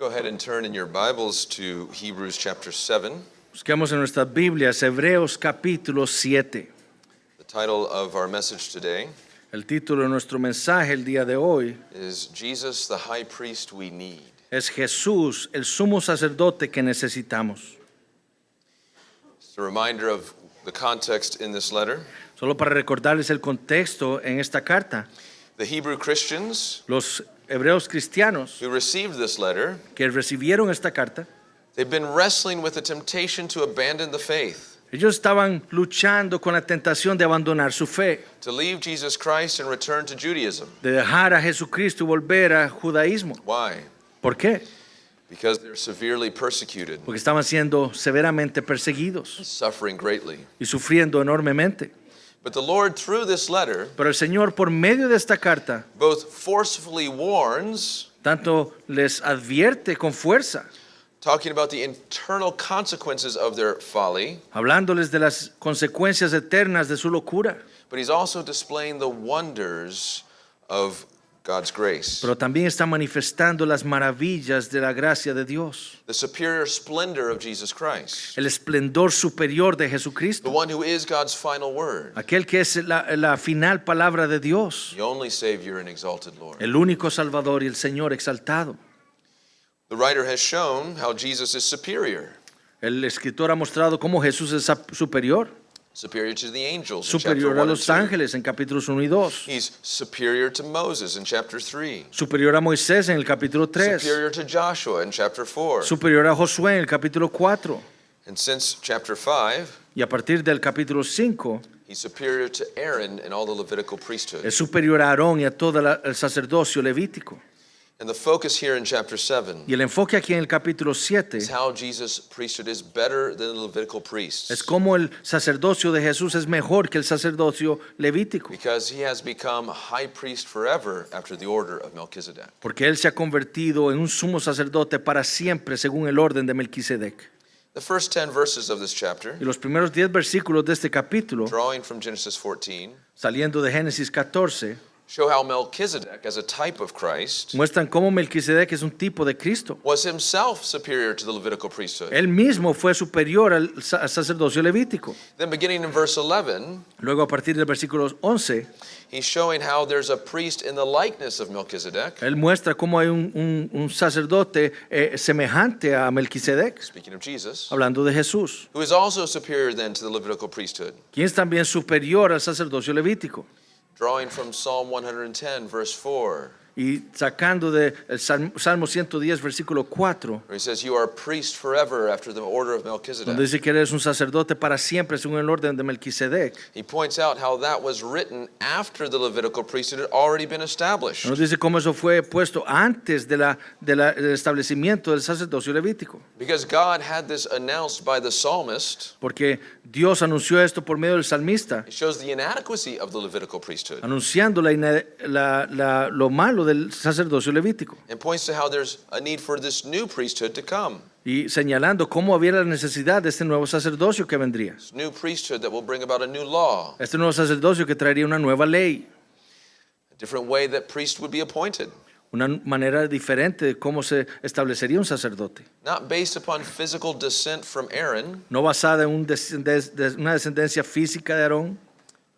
Go ahead and turn in your Bibles to Hebrews chapter 7. Busquemos en nuestras Biblias Hebreos capítulo 7. The title of our message today El título de nuestro mensaje el día de hoy is Jesus, the High Priest We Need. es Jesús, el sumo sacerdote que necesitamos. It's a reminder of the context in this letter. Solo para recordarles el contexto en esta carta, The Hebrew Christians los hebreos cristianos who received this letter, que recibieron esta carta, they've been wrestling with the temptation to abandon the faith, ellos estaban luchando con la tentación de abandonar su fe, to leave Jesus Christ and return to Judaism. de dejar a Jesucristo y volver al judaísmo. Why? ¿Por qué? Because they're severely persecuted, Porque estaban siendo severamente perseguidos suffering greatly. y sufriendo enormemente. But the Lord, through this letter, Pero el Señor, por medio de esta carta, both forcefully warns, tanto les advierte con fuerza, talking about the internal consequences of their folly, hablándoles de las consecuencias eternas de su locura, but he's also displaying the wonders of God's grace, pero también está manifestando las maravillas de la gracia de Dios, the superior splendor of Jesus Christ, el esplendor superior de the Jesucristo, one who is God's final word, aquel que es la final palabra de Dios, the only Savior and exalted Lord. el único Salvador y el Señor exaltado. The writer has shown how Jesus is superior, El escritor ha mostrado cómo Jesús es superior, superior to the angels in chapter superior 1 a and los 2. ángeles en capítulos 1 y 2, He's superior to Moses in chapter 3, superior a Moisés en el capítulo 3, superior to Joshua in chapter 4. superior a Josué en el capítulo 4, And since chapter 5, y a partir del capítulo 5 he's superior to Aaron and all the Levitical priesthood. es superior a Aarón y a todo el sacerdocio levítico. And the focus here in chapter 7 Y el enfoque aquí en el capítulo 7 is how Jesus' priesthood is better than the Levitical priests, es cómo el sacerdocio de Jesús es mejor que el sacerdocio levítico, because he has become high priest forever after the order of Melchizedek. porque él se ha convertido en un sumo sacerdote para siempre según el orden de Melquisedec. The first 10 verses of this chapter, Y los primeros 10 versículos de este capítulo, drawing from Genesis 14, saliendo de Génesis 14, show how Melchizedek, as a type of Christ, muestran cómo Melquisedec es un tipo de Cristo. was himself superior to the Levitical priesthood. Él mismo fue superior al sacerdocio levítico. Then beginning in verse 11, Luego a partir del versículo 11, he's showing how there's a priest in the likeness of Melchizedek, él muestra cómo hay un sacerdote semejante a Melquisedec, speaking of Jesus, hablando de Jesús, who is also superior then to the Levitical priesthood, quien es también superior al sacerdocio levítico. drawing from Psalm 110, verse 4, Y sacando del Salmo 110, versículo 4, where he says, "You are a priest forever after the order of Melchizedek." donde dice que eres un sacerdote para siempre según el orden de Melquisedec. He points out how that was written after the Levitical priesthood had already been established. Nos dice cómo eso fue puesto antes del establecimiento del sacerdocio levítico. Because God had this announced by the psalmist, Porque Dios anunció esto por medio del salmista, it shows the inadequacy of the Levitical priesthood anunciando lo malo del sacerdocio levítico and points to how there's a need for this new priesthood to come. y señalando cómo había la necesidad de este nuevo sacerdocio que vendría. This new priesthood that will bring about a new law, Este nuevo sacerdocio que traería una nueva ley, a different way that priests would be appointed, una manera diferente de cómo se establecería un sacerdote. not based upon physical descent from Aaron, No basada en una descendencia física de Aarón,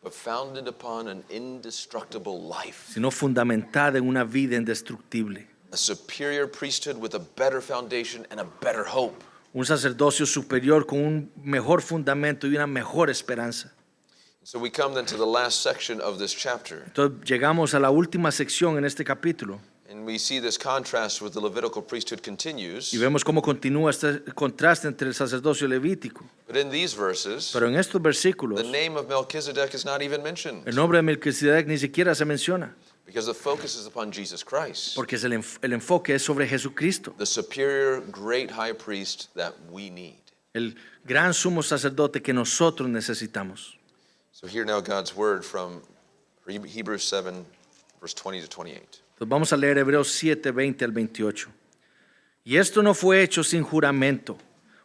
but founded upon an indestructible life, sino fundamentada en una vida indestructible. a superior priesthood with a better foundation and a better hope. Un sacerdocio superior con un mejor fundamento y una mejor esperanza. So we come then to the last section of this chapter, Entonces llegamos a la última sección en este capítulo and we see this contrast with the Levitical priesthood continues. y vemos cómo continúa este contraste entre el sacerdocio levítico. But in these verses, Pero en estos versículos, the name of Melchizedek is not even mentioned, el nombre de Melquisedec ni siquiera se menciona, because the focus is upon Jesus Christ, porque el enfoque es sobre Jesucristo, the superior great high priest that we need. el gran sumo sacerdote que nosotros necesitamos. So hear now God's word from Hebrews 7, verse 20 to 28. Entonces vamos a leer Hebreos 7, 20 al 28. Y esto no fue hecho sin juramento,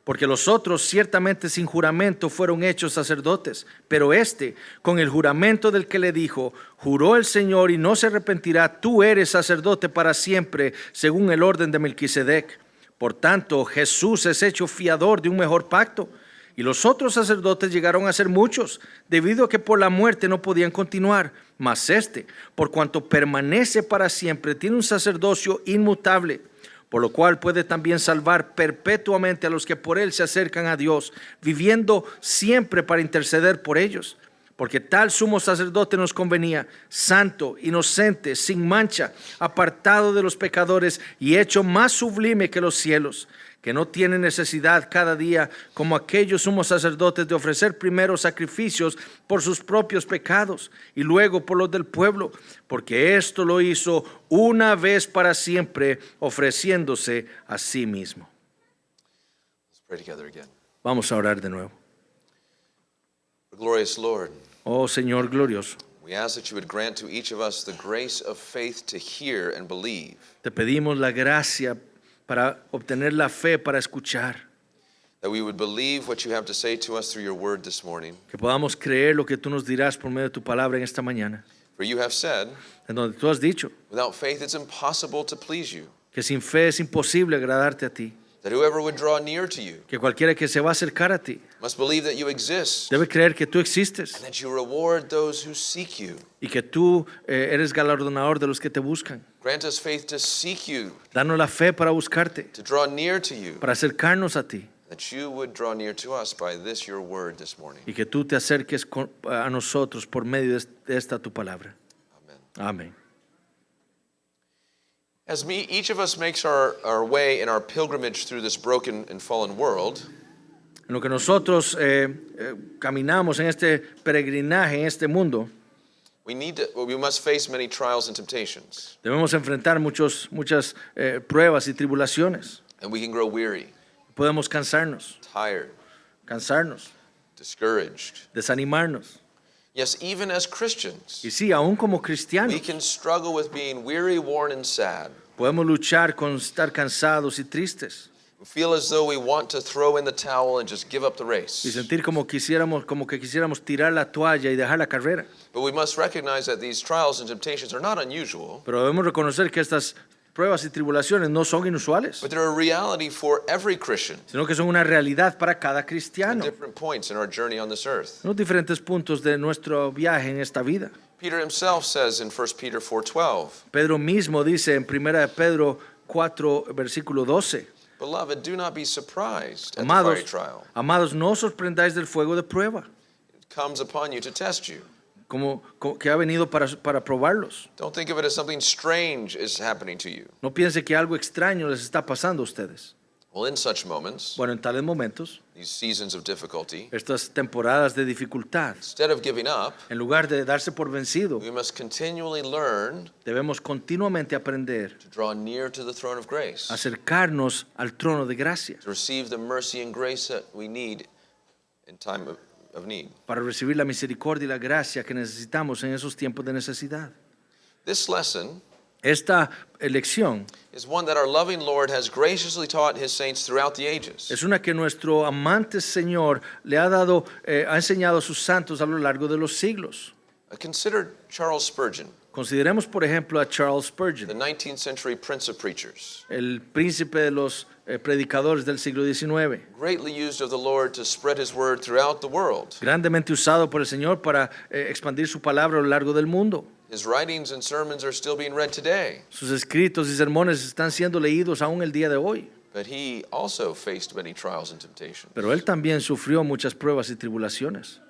porque los otros ciertamente sin juramento fueron hechos sacerdotes, pero este, con el juramento del que le dijo, juró el Señor y no se arrepentirá, tú eres sacerdote para siempre, según el orden de Melquisedec. Por tanto, Jesús es hecho fiador de un mejor pacto. Y los otros sacerdotes llegaron a ser muchos, debido a que por la muerte no podían continuar. Mas este, por cuanto permanece para siempre, tiene un sacerdocio inmutable, por lo cual puede también salvar perpetuamente a los que por él se acercan a Dios, viviendo siempre para interceder por ellos. Porque tal sumo sacerdote nos convenía, santo, inocente, sin mancha, apartado de los pecadores y hecho más sublime que los cielos, que no tiene necesidad cada día, como aquellos sumos sacerdotes, de ofrecer primero sacrificios por sus propios pecados y luego por los del pueblo, porque esto lo hizo una vez para siempre, ofreciéndose a sí mismo. Let's pray together again. Vamos a orar de nuevo. Glorious Lord, Oh Señor glorioso, we ask that you would grant to each of us the grace of faith to hear and believe, te pedimos la gracia para obtener la fe para escuchar, that we would believe what you have to say to us through your word this morning. que podamos creer lo que tú nos dirás por medio de tu palabra en esta mañana, For you have said, en donde tú has dicho without faith it's impossible to please you, que sin fe es imposible agradarte a ti, that whoever would draw near to you que cualquiera que se va a acercar a ti must believe that you exist, debe creer que tú existes and that you reward those who seek you. y que tú eres galardonador de los que te buscan. Grant us faith to seek you, Danos la fe para buscarte, to draw near to you, para acercarnos a ti that you would draw near to us by this your word this morning. y que tú te acerques a nosotros por medio de esta tu palabra. Amen. Amén. As each of us makes our way in our pilgrimage through this broken and fallen world, En lo que nosotros caminamos en este peregrinaje, en este mundo, we must face many trials and temptations, debemos enfrentar muchas pruebas y tribulaciones. and we can grow weary, Podemos cansarnos, discouraged. desanimarnos. Yes, even as Christians, Y sí, aún como we cristianos, can struggle with being weary, worn, and sad. podemos luchar con estar cansados y tristes We feel as though we want to throw in the towel and just give up the y race. sentir como que quisiéramos tirar la toalla y dejar la carrera. But we must recognize that these trials and temptations are not unusual, Pero debemos reconocer que estas pruebas y tribulaciones no son inusuales, but they're a reality for every Christian sino que son una realidad para cada at cristiano different points in our journey on this earth. en los diferentes puntos de nuestro viaje en esta vida. Peter himself says in 1 Peter 4:12, Pedro mismo dice en 1 de Pedro 4, versículo 12, "Beloved, do not be surprised at the amados, fiery trial. amados, no os sorprendáis del fuego de prueba, It comes upon you to test you. que ha venido para probarlos. Don't think of it as something strange is happening to you." No piense que algo extraño les está pasando a ustedes. Well, in such moments, Bueno, en tales momentos, these seasons of difficulty, estas temporadas de dificultad, instead of giving up, en lugar de darse por vencido, we must continually learn debemos continuamente aprender to draw near to the throne of grace, a acercarnos al trono de gracia to receive the mercy and grace that we need in time of need. para recibir la misericordia y la gracia que necesitamos en esos tiempos de necesidad. This lesson Esta lección is one that our loving Lord has graciously taught his saints throughout the ages. es una que nuestro amante Señor le ha enseñado a sus santos a lo largo de los siglos. Consider Charles Spurgeon, Consideremos, por ejemplo, a Charles the Spurgeon, 19th century prince of preachers, el príncipe de los predicadores del siglo XIX, greatly used of the Lord to spread his word throughout the world. grandemente usado por el Señor para expandir su palabra a lo largo del mundo. His writings and sermons are still being read today, Sus escritos y sermones están siendo leídos aún el día de hoy. but he also faced many trials and temptations. Pero él también sufrió muchas pruebas y tribulaciones.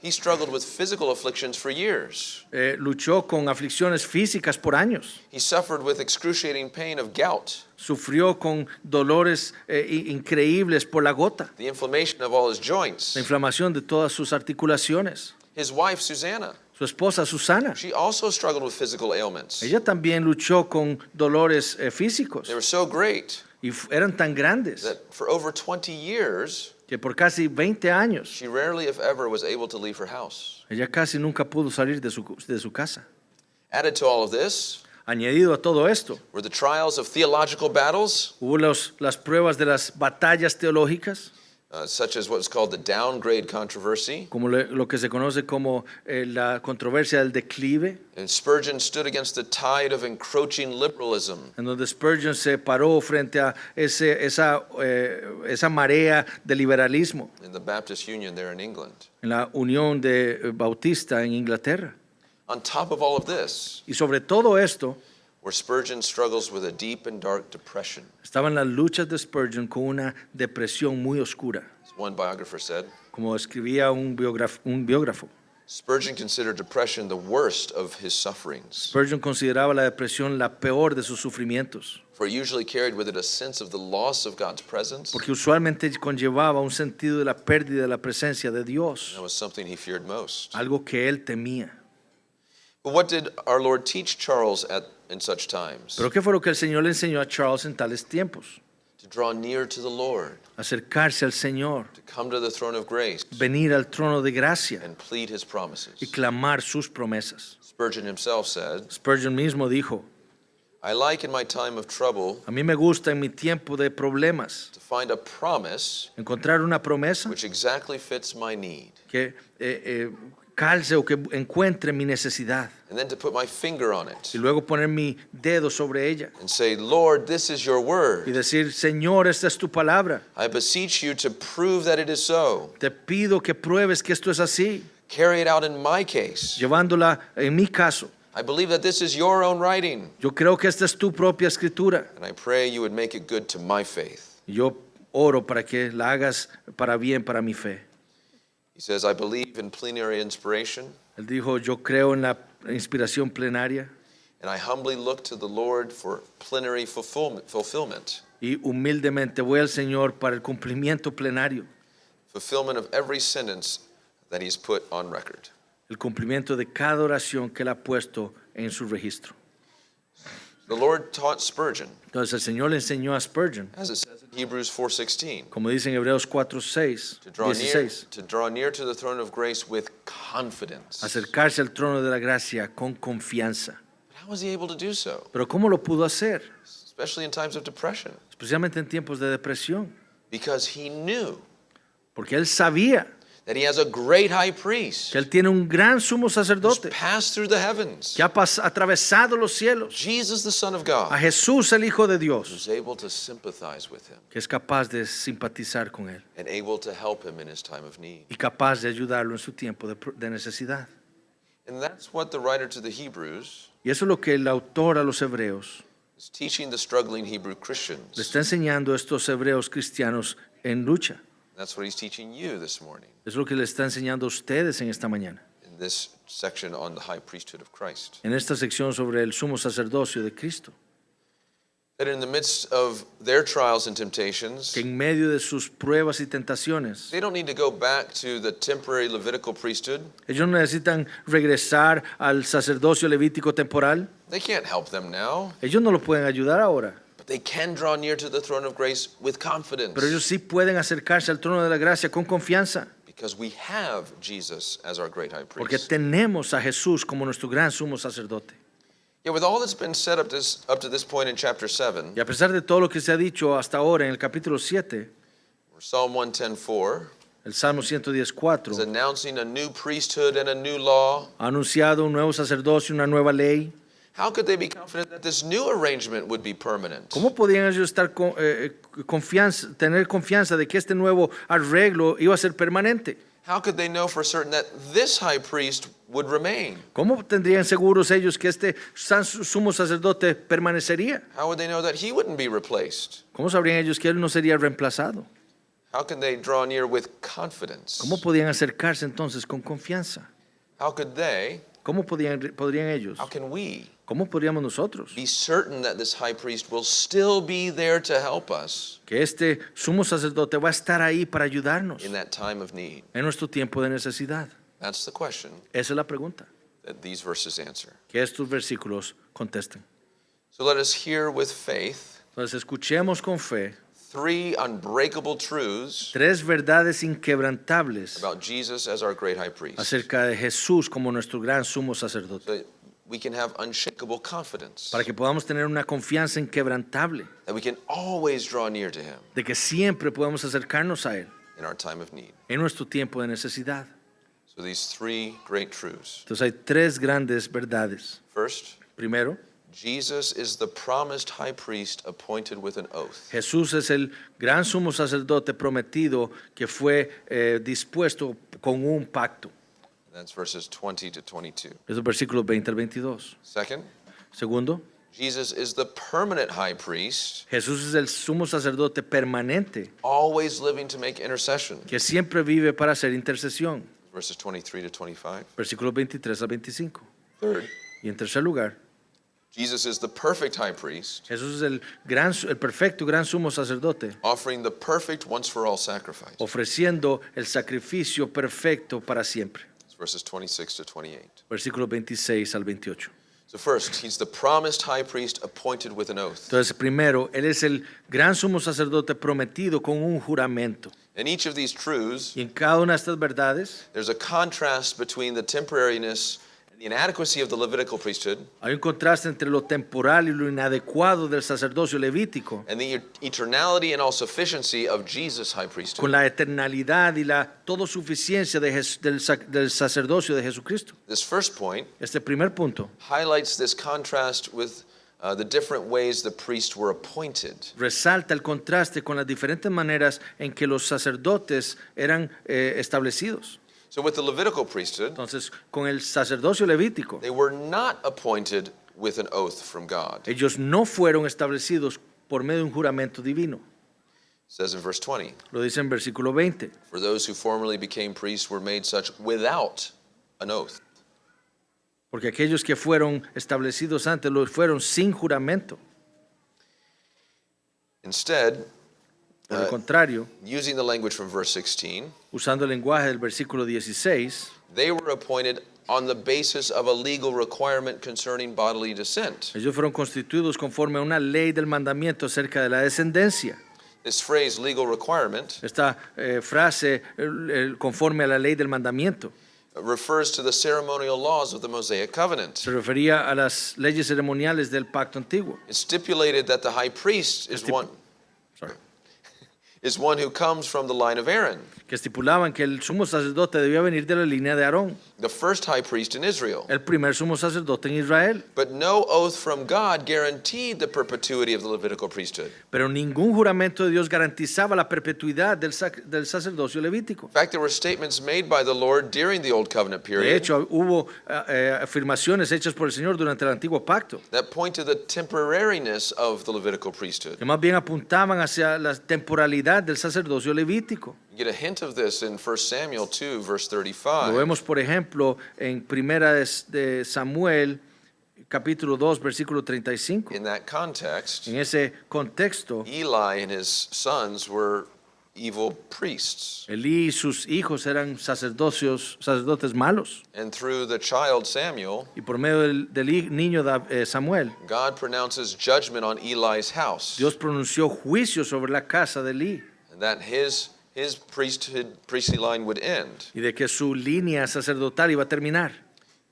He struggled with physical afflictions for years. Luchó con aflicciones físicas por años. He suffered with excruciating pain of gout, Sufrió con dolores increíbles por la gota, the inflammation of all his joints. la inflamación de todas sus articulaciones. His wife, Susanna, Su esposa Susana, she also struggled with physical ailments. ella también luchó con dolores físicos They were so great y eran tan grandes that for over 20 years, que por casi 20 años she rarely, if ever, was able to leave her house. ella casi nunca pudo salir de su casa. Added to all of this Añadido a todo esto, were the trials of theological battles, hubo las pruebas de las batallas teológicas, such as what's called the downgrade controversy. como lo que se conoce como la controversia del declive, And Spurgeon stood against the tide of encroaching liberalism. en donde Spurgeon se paró frente a esa marea de liberalismo In the Baptist Union there in England. en la Unión de Bautista en Inglaterra. On top of all of this, Y sobre todo esto, where Spurgeon struggles with a deep and dark depression. estaban las luchas de Spurgeon con una depresión muy oscura, As one biographer said, como escribía un biógrafo. Spurgeon considered depression the worst of his sufferings, Spurgeon consideraba la depresión la peor de sus sufrimientos, for it usually carried with it a sense of the loss of God's presence. porque usualmente conllevaba un sentido de la pérdida de la presencia de Dios, That was something he feared most. algo que él temía. But what did our Lord teach Charles in such times? Pero ¿qué fue lo que el Señor le enseñó a Charles en tales tiempos? To draw near to the Lord, Acercarse al Señor, to come to the throne of grace, venir al trono de gracia and plead his promises. y clamar sus promesas. Spurgeon himself said, Spurgeon mismo dijo, I like in my time of trouble a mí me gusta en mi tiempo de problemas to find a promise encontrar una promesa which exactly fits my need, que calce o que encuentre mi necesidad and then to put my finger on it y luego poner mi dedo sobre ella and say, Lord, this is your y word. decir, Señor, esta es tu palabra. I beseech you to prove that it is so. Te pido que pruebes que esto es así, Carry it out in my case. llevándola en mi caso. I believe that this is your own writing, Yo creo que esta es tu propia escritura. and I pray you would make it good to my faith. Y yo oro para que la hagas para bien para mi fe. He says, I believe in plenary inspiration, Él dijo, yo creo en la inspiración plenaria and I humbly look to the Lord for plenary fulfillment y humildemente voy al Señor para el cumplimiento plenario, of every sentence that he's put on record. el cumplimiento de cada oración que Él ha puesto en su registro. The Lord taught Spurgeon, Entonces el Señor le enseñó a Spurgeon, as it says in Hebrews 4:16, como dice en Hebreos 4:6, to draw near to the throne of grace with confidence. acercarse al trono de la gracia con confianza. But how was he able to do so, Pero ¿cómo lo pudo hacer? especially in times of depression? Especialmente en tiempos de depresión, Because he knew porque Él sabía that he has a great high priest que Él tiene un gran sumo who's sacerdote passed through the heavens, que ha atravesado los cielos, Jesus the Son of a God, Jesús el Hijo de Dios, who's able to sympathize with him que es capaz de simpatizar con Él and able to help him in his time of need. y capaz de ayudarlo en su tiempo de necesidad. And that's what the writer to the Hebrews Y eso es lo que el autor a los hebreos is teaching the struggling Hebrew le Christians. está enseñando a estos hebreos cristianos en lucha. That's what he's teaching you this morning Es lo que le está enseñando a ustedes en esta mañana, in this section on the high priesthood of Christ. en esta sección sobre el sumo sacerdocio de Cristo. That in the midst of their trials and temptations, Que en medio de sus pruebas y tentaciones, they don't need to go back to the temporary Levitical priesthood. ellos no necesitan regresar al sacerdocio levítico temporal. They can't help them now, Ellos no lo pueden ayudar ahora, but they can draw near to the throne of grace with confidence pero ellos sí pueden acercarse al trono de la gracia con confianza, because we have Jesus as our great high porque priest. tenemos a Jesús como nuestro gran sumo sacerdote. Yeah, with all that's been said up to this point in chapter 7, Y a pesar de todo lo que se ha dicho hasta ahora en el capítulo 7, Psalm 110:4 el Salmo 110:4 is announcing a new priesthood and a new law. ha anunciado un nuevo sacerdocio, una nueva ley. How could they be confident that this new arrangement would be permanent? ¿Cómo podían ellos estar tener confianza de que este nuevo arreglo iba a ser permanente? How could they know for certain that this high priest would remain? ¿Cómo tendrían seguros ellos que este sumo sacerdote permanecería? How would they know that he wouldn't be replaced? ¿Cómo sabrían ellos que él no sería reemplazado? How can they draw near with confidence? ¿Cómo podían acercarse entonces con confianza? How could they, ¿Cómo podrían ellos? how can we ¿Cómo podríamos nosotros? be certain that this high priest will still be there to help us Que este sumo sacerdote va a estar ahí para ayudarnos in that time of need? en nuestro tiempo de necesidad. That's the question Esa es la pregunta that these verses answer. que estos versículos contestan. So let us hear with faith Entonces escuchemos con fe three unbreakable truths tres verdades inquebrantables about Jesus as our great high priest, acerca de Jesús como nuestro gran sumo sacerdote, so that we can have unshakable confidence, para que podamos tener una confianza inquebrantable that we can always draw near to him, de que siempre podemos acercarnos a Él in our time of need. en nuestro tiempo de necesidad. So these three great truths. Entonces hay tres grandes verdades. First, Primero, Jesus is the promised high priest appointed with an oath. Jesús es el gran sumo sacerdote prometido que fue dispuesto con un pacto. That's verses 20 to 22. Esos versículos 20 al 22. Second, Segundo, Jesus is the permanent high priest, Jesús es el sumo sacerdote permanente always living to make intercession. que siempre vive para hacer intercesión. Verses 23 to 25. Versículos 23 al 25. Third, Y en tercer lugar, Jesus is the perfect high priest, Jesús es el perfecto gran sumo sacerdote, offering the perfect once for all sacrifice. ofreciendo el sacrificio perfecto para siempre. It's verses 26 to 28. Versículos 26 al 28. So first, he's the promised high priest appointed with an oath. Entonces, primero, Él es el gran sumo sacerdote prometido con un juramento. In each of these truths, Y en cada una de estas verdades there's a contrast between the temporariness and the inadequacy of the Levitical priesthood hay un contraste entre lo temporal y lo inadecuado del sacerdocio levítico, and the eternality and all sufficiency of Jesus' high con priesthood. la eternalidad y la todosuficiencia del sacerdocio de Jesucristo. This first point Este primer punto highlights this contrast with the different ways the priests were appointed. resalta el contraste con las diferentes maneras en que los sacerdotes eran establecidos. So with the Levitical priesthood, Entonces, con el sacerdocio levítico, they were not appointed with an oath from God. It ellos no fueron establecidos por medio de un juramento divino. says in verse 20, Lo dice en versículo 20. for those who formerly became priests were made such without an oath. Porque aquellos que fueron establecidos antes lo fueron sin juramento. Instead, Por el contrario, using the language from verse 16, usando el lenguaje del versículo 16, they were appointed on the basis of a legal requirement concerning bodily descent. ellos fueron constituidos conforme a una ley del mandamiento acerca de la descendencia. This phrase, legal requirement, Esta frase, conforme a la ley del mandamiento, refers to the ceremonial laws of the Mosaic covenant. se refería a las leyes ceremoniales del pacto antiguo. It stipulated that the high priest is one who comes from the line of Aaron, Que estipulaban que el sumo sacerdote debía venir de la línea de Aarón, the first high priest in Israel. el primer sumo sacerdote en Israel. But no oath from God guaranteed the perpetuity of the Levitical priesthood. Pero ningún juramento de Dios garantizaba la perpetuidad del sacerdocio levítico. In fact, there were statements made by the Lord during the Old Covenant De period hecho, hubo afirmaciones hechas por el Señor durante el antiguo pacto, that point to the temporariness of the Levitical priesthood. que más bien apuntaban hacia la temporalidad del sacerdocio levítico. You get a hint of this in 1 Samuel 2, verse Lo 35. vemos, por ejemplo, en Primera de Samuel, capítulo 2, versículo 35. In that context, En ese contexto, Eli and his sons were evil priests. Elí y sus hijos eran sacerdotes malos. And through the child Samuel, Y por medio del niño Samuel, God pronounces judgment on Eli's house. Dios pronunció juicio sobre la casa de Elí And that his priestly line would end. y de que su línea sacerdotal iba a terminar.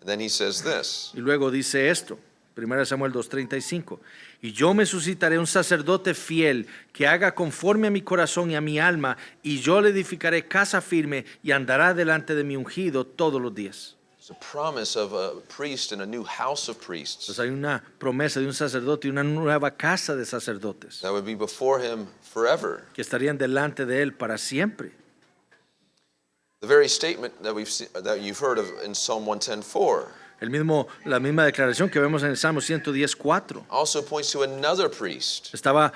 And then he says this, Y luego dice esto, 1 Samuel 2:35, y yo me suscitaré un sacerdote fiel que haga conforme a mi corazón y a mi alma, y yo le edificaré casa firme y andará delante de mi ungido todos los días. it's a promise of a priest and a new house of priests Entonces hay una promesa de un sacerdote y una nueva casa de sacerdotes that would be before him forever. que estarían delante de él para siempre. The very statement that you've heard of in Psalm 110:4 La misma declaración que vemos en el Salmo 110:4 also points to another priest estaba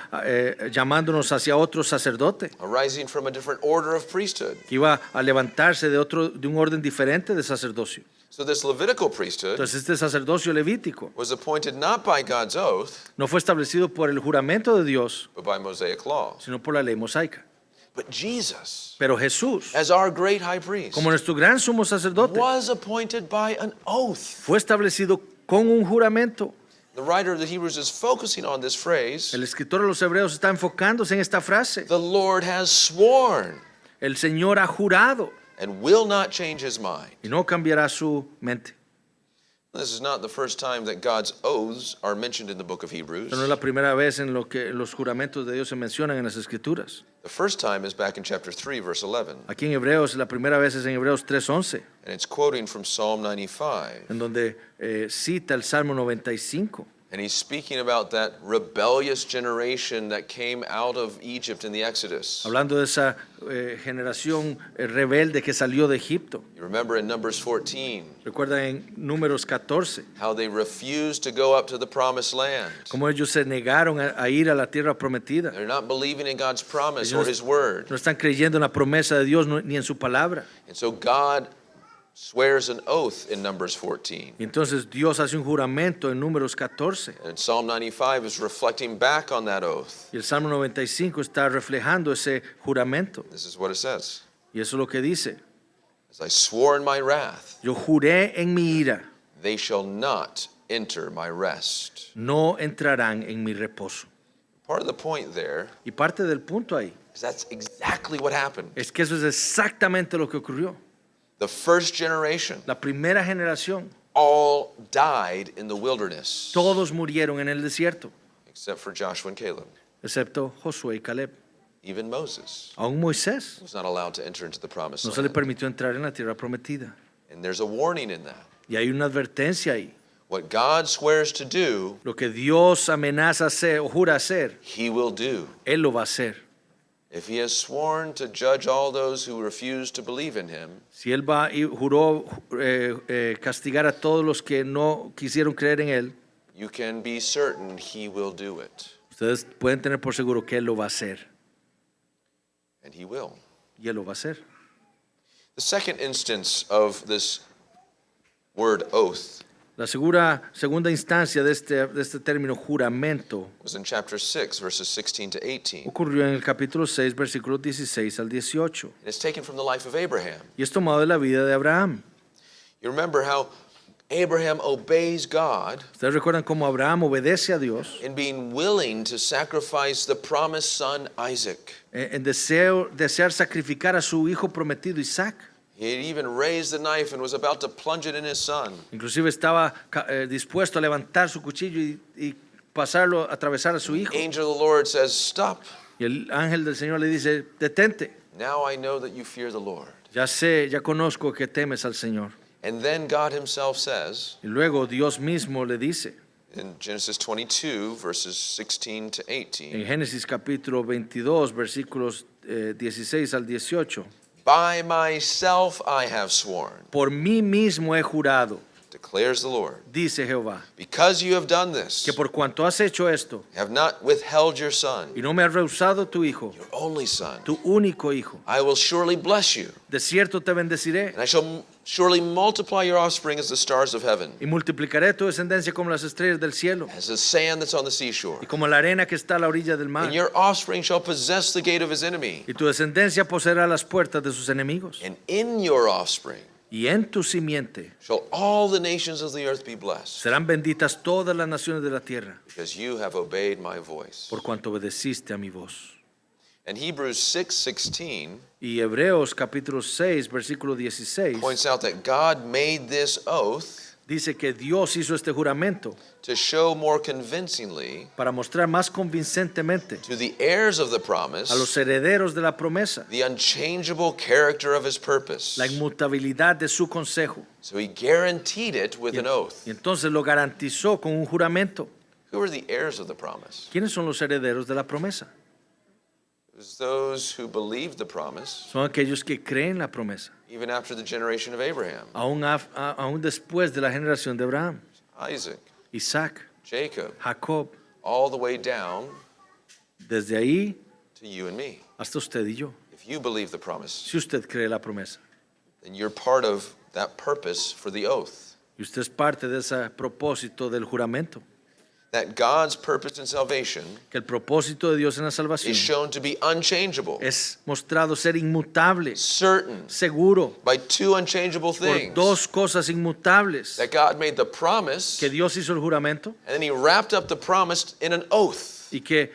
llamándonos hacia otro sacerdote arising from a different order of priesthood. que iba a levantarse de un orden diferente de sacerdocio. So this Levitical priesthood Entonces este sacerdocio levítico was appointed not by God's oath, no fue establecido por el juramento de Dios, but by Mosaic law. sino por la ley mosaica. But Jesus, Pero Jesús, as our great high priest, como nuestro gran sumo sacerdote, was appointed by an oath. fue establecido con un juramento. The writer of the Hebrews is focusing on this phrase, El escritor de los Hebreos está enfocándose en esta frase. the Lord has sworn El Señor ha jurado and will not change his mind. y no cambiará su mente. This is not the first time that God's oaths are mentioned in the book of Hebrews. Esta no es la primera vez en lo que los juramentos de Dios se mencionan en las Escrituras. The first time is back in chapter 3, verse 11, Aquí en Hebreos, la primera vez es en Hebreos 3:11, and it's quoting from Psalm 95. en donde cita el Salmo 95. And he's speaking about that rebellious generation that came out of Egypt in the Exodus. Hablando de esa generación rebelde que salió de Egipto. You remember in Numbers 14 Recuerdan en Números 14, how they refused to go up to the promised land. cómo ellos se negaron a ir a la tierra prometida. They're not believing in God's promise Ellos or his word. No están creyendo en la promesa de Dios ni en su palabra. And so God swears an oath in Numbers 14. Y entonces Dios hace un juramento en Números 14. And Psalm 95 is reflecting back on that oath. Y el Salmo 95 está reflejando ese juramento. This is what it says. Y eso es lo que dice. As I swore in my wrath, Yo juré en mi ira, they shall not enter my rest. no entrarán en mi reposo. Part of the point there Y parte del punto ahí is that's exactly what happened. es que eso es exactamente lo que ocurrió. The first generation La primera generación, all died in the wilderness, todos murieron en el desierto, except for Joshua and Caleb. excepto Josué y Caleb. Even Moses Aún Moisés was not allowed to enter into the promised no se le land. permitió entrar en la tierra prometida. And there's a warning in that. Y hay una advertencia ahí. What God swears to do, Lo que Dios amenaza hacer o jura hacer, he will do. Él lo va a hacer. If he has sworn to judge all those who refuse to believe in him, Si Él va y juró castigar a todos los que no quisieron creer en Él, you can be certain he will do it. ustedes pueden tener por seguro que Él lo va a hacer. And he will. Y Él lo va a hacer. The second instance of this word oath La segunda instancia de este término juramento was in chapter 6, verses 16 to 18. ocurrió en el capítulo 6, versículos 16 al 18. And it's taken from the life of Abraham. Y es tomado de la vida de Abraham. You remember how Abraham obeys God Ustedes recuerdan cómo Abraham obedece a Dios in being willing to sacrifice the promised son Isaac. en desear sacrificar a su hijo prometido Isaac. He had even raised the knife and was about to plunge it in his son. Inclusive estaba dispuesto a levantar su cuchillo y pasarlo, atravesar a su hijo. Angel of the Lord says, "Stop. Y el ángel del Señor le dice, detente. Now I know that you fear the Lord." Ya conozco que temes al Señor. And then God himself says Y luego Dios mismo le dice, in Genesis 22, verses 16 to en 18, Génesis capítulo 22, versículos 16 al 18, "By myself I have sworn, por mí mismo he jurado, declares the Lord, dice Jehová, because you have done this, que por cuanto has hecho esto have not withheld your son, y no me has rehusado tu hijo, your only son, tu único hijo, I will surely bless you, de cierto te bendeciré and I shall surely multiply your offspring as the stars of heaven, y multiplicaré tu descendencia como las estrellas del cielo as the sand that's on the seashore. y como la arena que está a la orilla del mar. And your offspring shall possess the gate of his enemy, Y tu descendencia poseerá las puertas de sus enemigos. and in your offspring Y en tu simiente shall all the nations of the earth be blessed, serán benditas todas las naciones de la tierra, because you have obeyed my voice." por cuanto obedeciste a mi voz. And Hebrews 6:16 Y Hebreos capítulo 6, versículo 16, points out that God made this oath dice que Dios hizo este juramento to show more convincingly para mostrar más convincentemente to the heirs of the a los promise herederos de la promesa the unchangeable character of his purpose. la inmutabilidad de su consejo. So he guaranteed it with an oath. Y entonces lo garantizó con un juramento. Who are the heirs of the promise? ¿Quiénes son los herederos de la promesa? It was those who believed the promise Son aquellos que creen la promesa, even after the generation of Abraham, aún después de la generación de Abraham, Isaac, Isaac, Jacob, Jacob, all the way down desde ahí to you and me. hasta usted y yo. If you believe the promise, Si usted cree la promesa then you're part of that purpose for the oath. y usted es parte de ese propósito del juramento, That God's purpose in salvation que el propósito de Dios en la salvación is shown to be unchangeable, es mostrado ser inmutable, certain, seguro, by two unchangeable por things. dos cosas inmutables, That God made the promise, que Dios hizo el juramento and then he wrapped up the promise in an oath. y que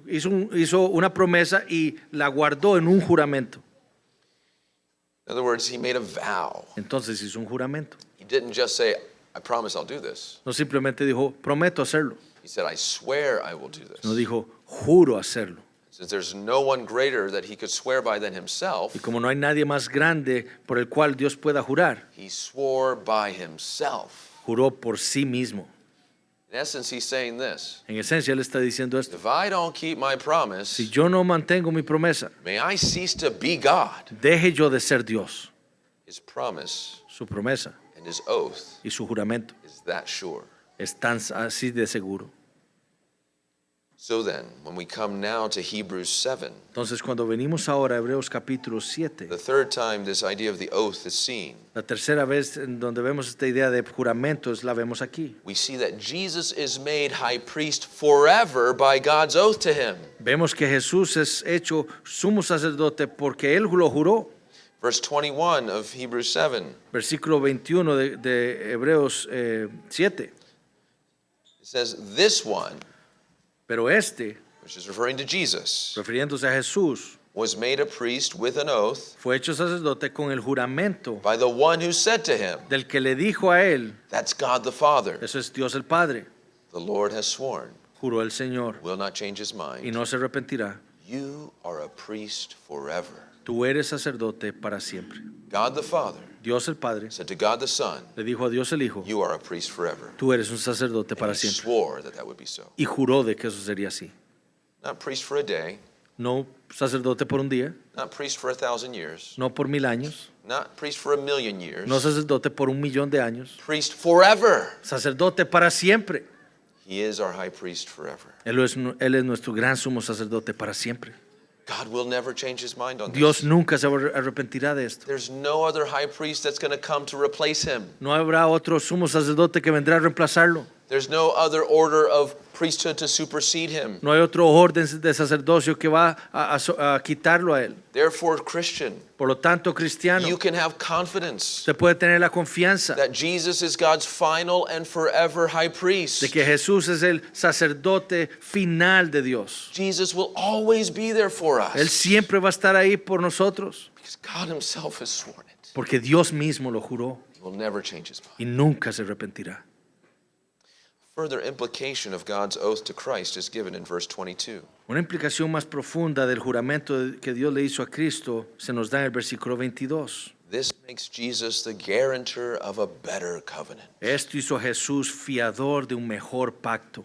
hizo una promesa y la guardó en un juramento. In other words, he made a vow. Entonces hizo un juramento. He didn't just say, I promise I'll do this. No simplemente dijo, prometo hacerlo. He said, I swear I will do this. No dijo, juro hacerlo. Since there's no one greater that he could swear by than himself, Y como no hay nadie más grande por el cual Dios pueda jurar, he swore by himself. juró por sí mismo. In essence, he's saying this. En esencia, él está diciendo esto. If I don't keep my promise, Si yo no mantengo mi promesa, may I cease to be God. deje yo de ser Dios. His promise Su promesa and his oath y su juramento is that sure. es tan así de seguro. So then, when we come now to Hebrews 7, Entonces, cuando venimos ahora a Hebreos capítulo 7, the third time this idea of the oath is seen, la tercera vez en donde vemos esta idea de juramentos, la vemos aquí. we see that Jesus is made high priest forever by God's oath to him. Vemos que Jesús es hecho sumo sacerdote porque Él lo juró. Verse 21 of Hebrews 7, Versículo 21 de Hebreos 7. it says, This one, Pero este, which is referring to Jesus, refiriéndose a Jesús, was made a priest with an oath fue hecho sacerdote con el juramento by the one who said to him, del que le dijo a Él, That's God the Father. eso es Dios el Padre, The Lord has sworn, juró el Señor, will not change his y mind. no se arrepentirá. You are a priest forever. Tú eres sacerdote para siempre. God the Father Dios el Padre said to God the Son, le dijo a Dios el Hijo, You are a priest forever. tú eres un sacerdote para And he siempre. swore that that would be so. Y juró de que eso sería así. Not priest for a day, No sacerdote por un día, not priest for 1,000 years, no por 1000 años, not priest for 1,000,000 years, no sacerdote por 1,000,000 de años, priest forever. sacerdote para siempre. He is our high priest forever. Él es nuestro gran sumo sacerdote para siempre. God will never change his mind on Dios this. nunca se arrepentirá de esto. There's no other high priest that's going to come to replace him. No habrá otro sumo sacerdote que vendrá a reemplazarlo. There's no other order of priesthood to supersede him. No hay otro orden de sacerdocio que va a quitarlo a él. Therefore, Christian, Por lo tanto, cristiano, you can have confidence usted puede tener la confianza that Jesus is God's final and forever high priest. de que Jesús es el sacerdote final de Dios. Jesus will always be there for Él us siempre va a estar ahí por nosotros, because God himself has sworn it. porque Dios mismo lo juró He will never change his mind. y nunca se arrepentirá. Further implication of God's oath to Christ is given in verse 22. Una implicación más profunda del juramento que Dios le hizo a Cristo se nos da en el versículo 22. This makes Jesus the guarantor of a better covenant. Esto hizo a Jesús fiador de un mejor pacto.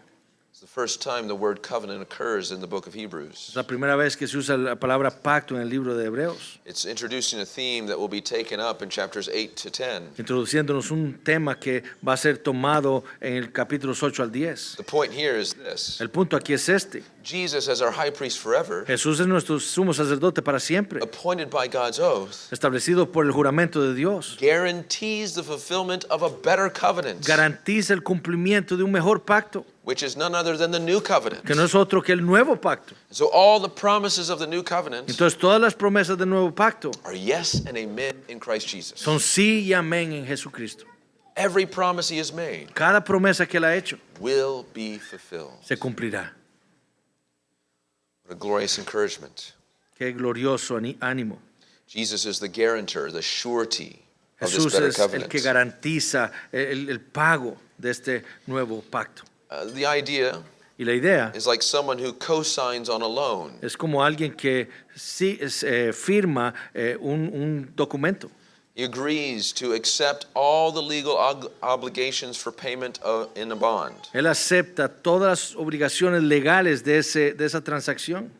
It's the first time the word covenant occurs in the book of Es Hebrews. la primera vez que se usa la palabra pacto en el libro de Hebreos, It's introducing a theme that will be taken up in chapters 8 to 10. introduciéndonos un tema que va a ser tomado en el capítulos 8 al 10. The point here is this. El punto aquí es este. Jesus, as our high priest forever, Jesús es nuestro sumo sacerdote para siempre, appointed by God's oath, establecido por el juramento de Dios. guarantees the fulfillment of a better covenant, Garantiza el cumplimiento de un mejor pacto, which is none other than the new covenant. que no es otro que el nuevo pacto. So all the promises of the new covenant Entonces todas las promesas del nuevo pacto are yes and amen in Christ Jesus. son sí y amén en Jesucristo. Every promise he has made Cada promesa que él ha hecho will be fulfilled. se cumplirá. What a glorious encouragement. Qué glorioso ánimo. Jesus is the guarantor, the surety of this Jesús better es el covenant. que garantiza el pago de este nuevo pacto. The idea Y la idea is like someone who co-signs on a loan. es como alguien que sí firma un documento. He agrees to accept all the legal obligations for payment in a bond. Él acepta todas las obligaciones legales de esa transacción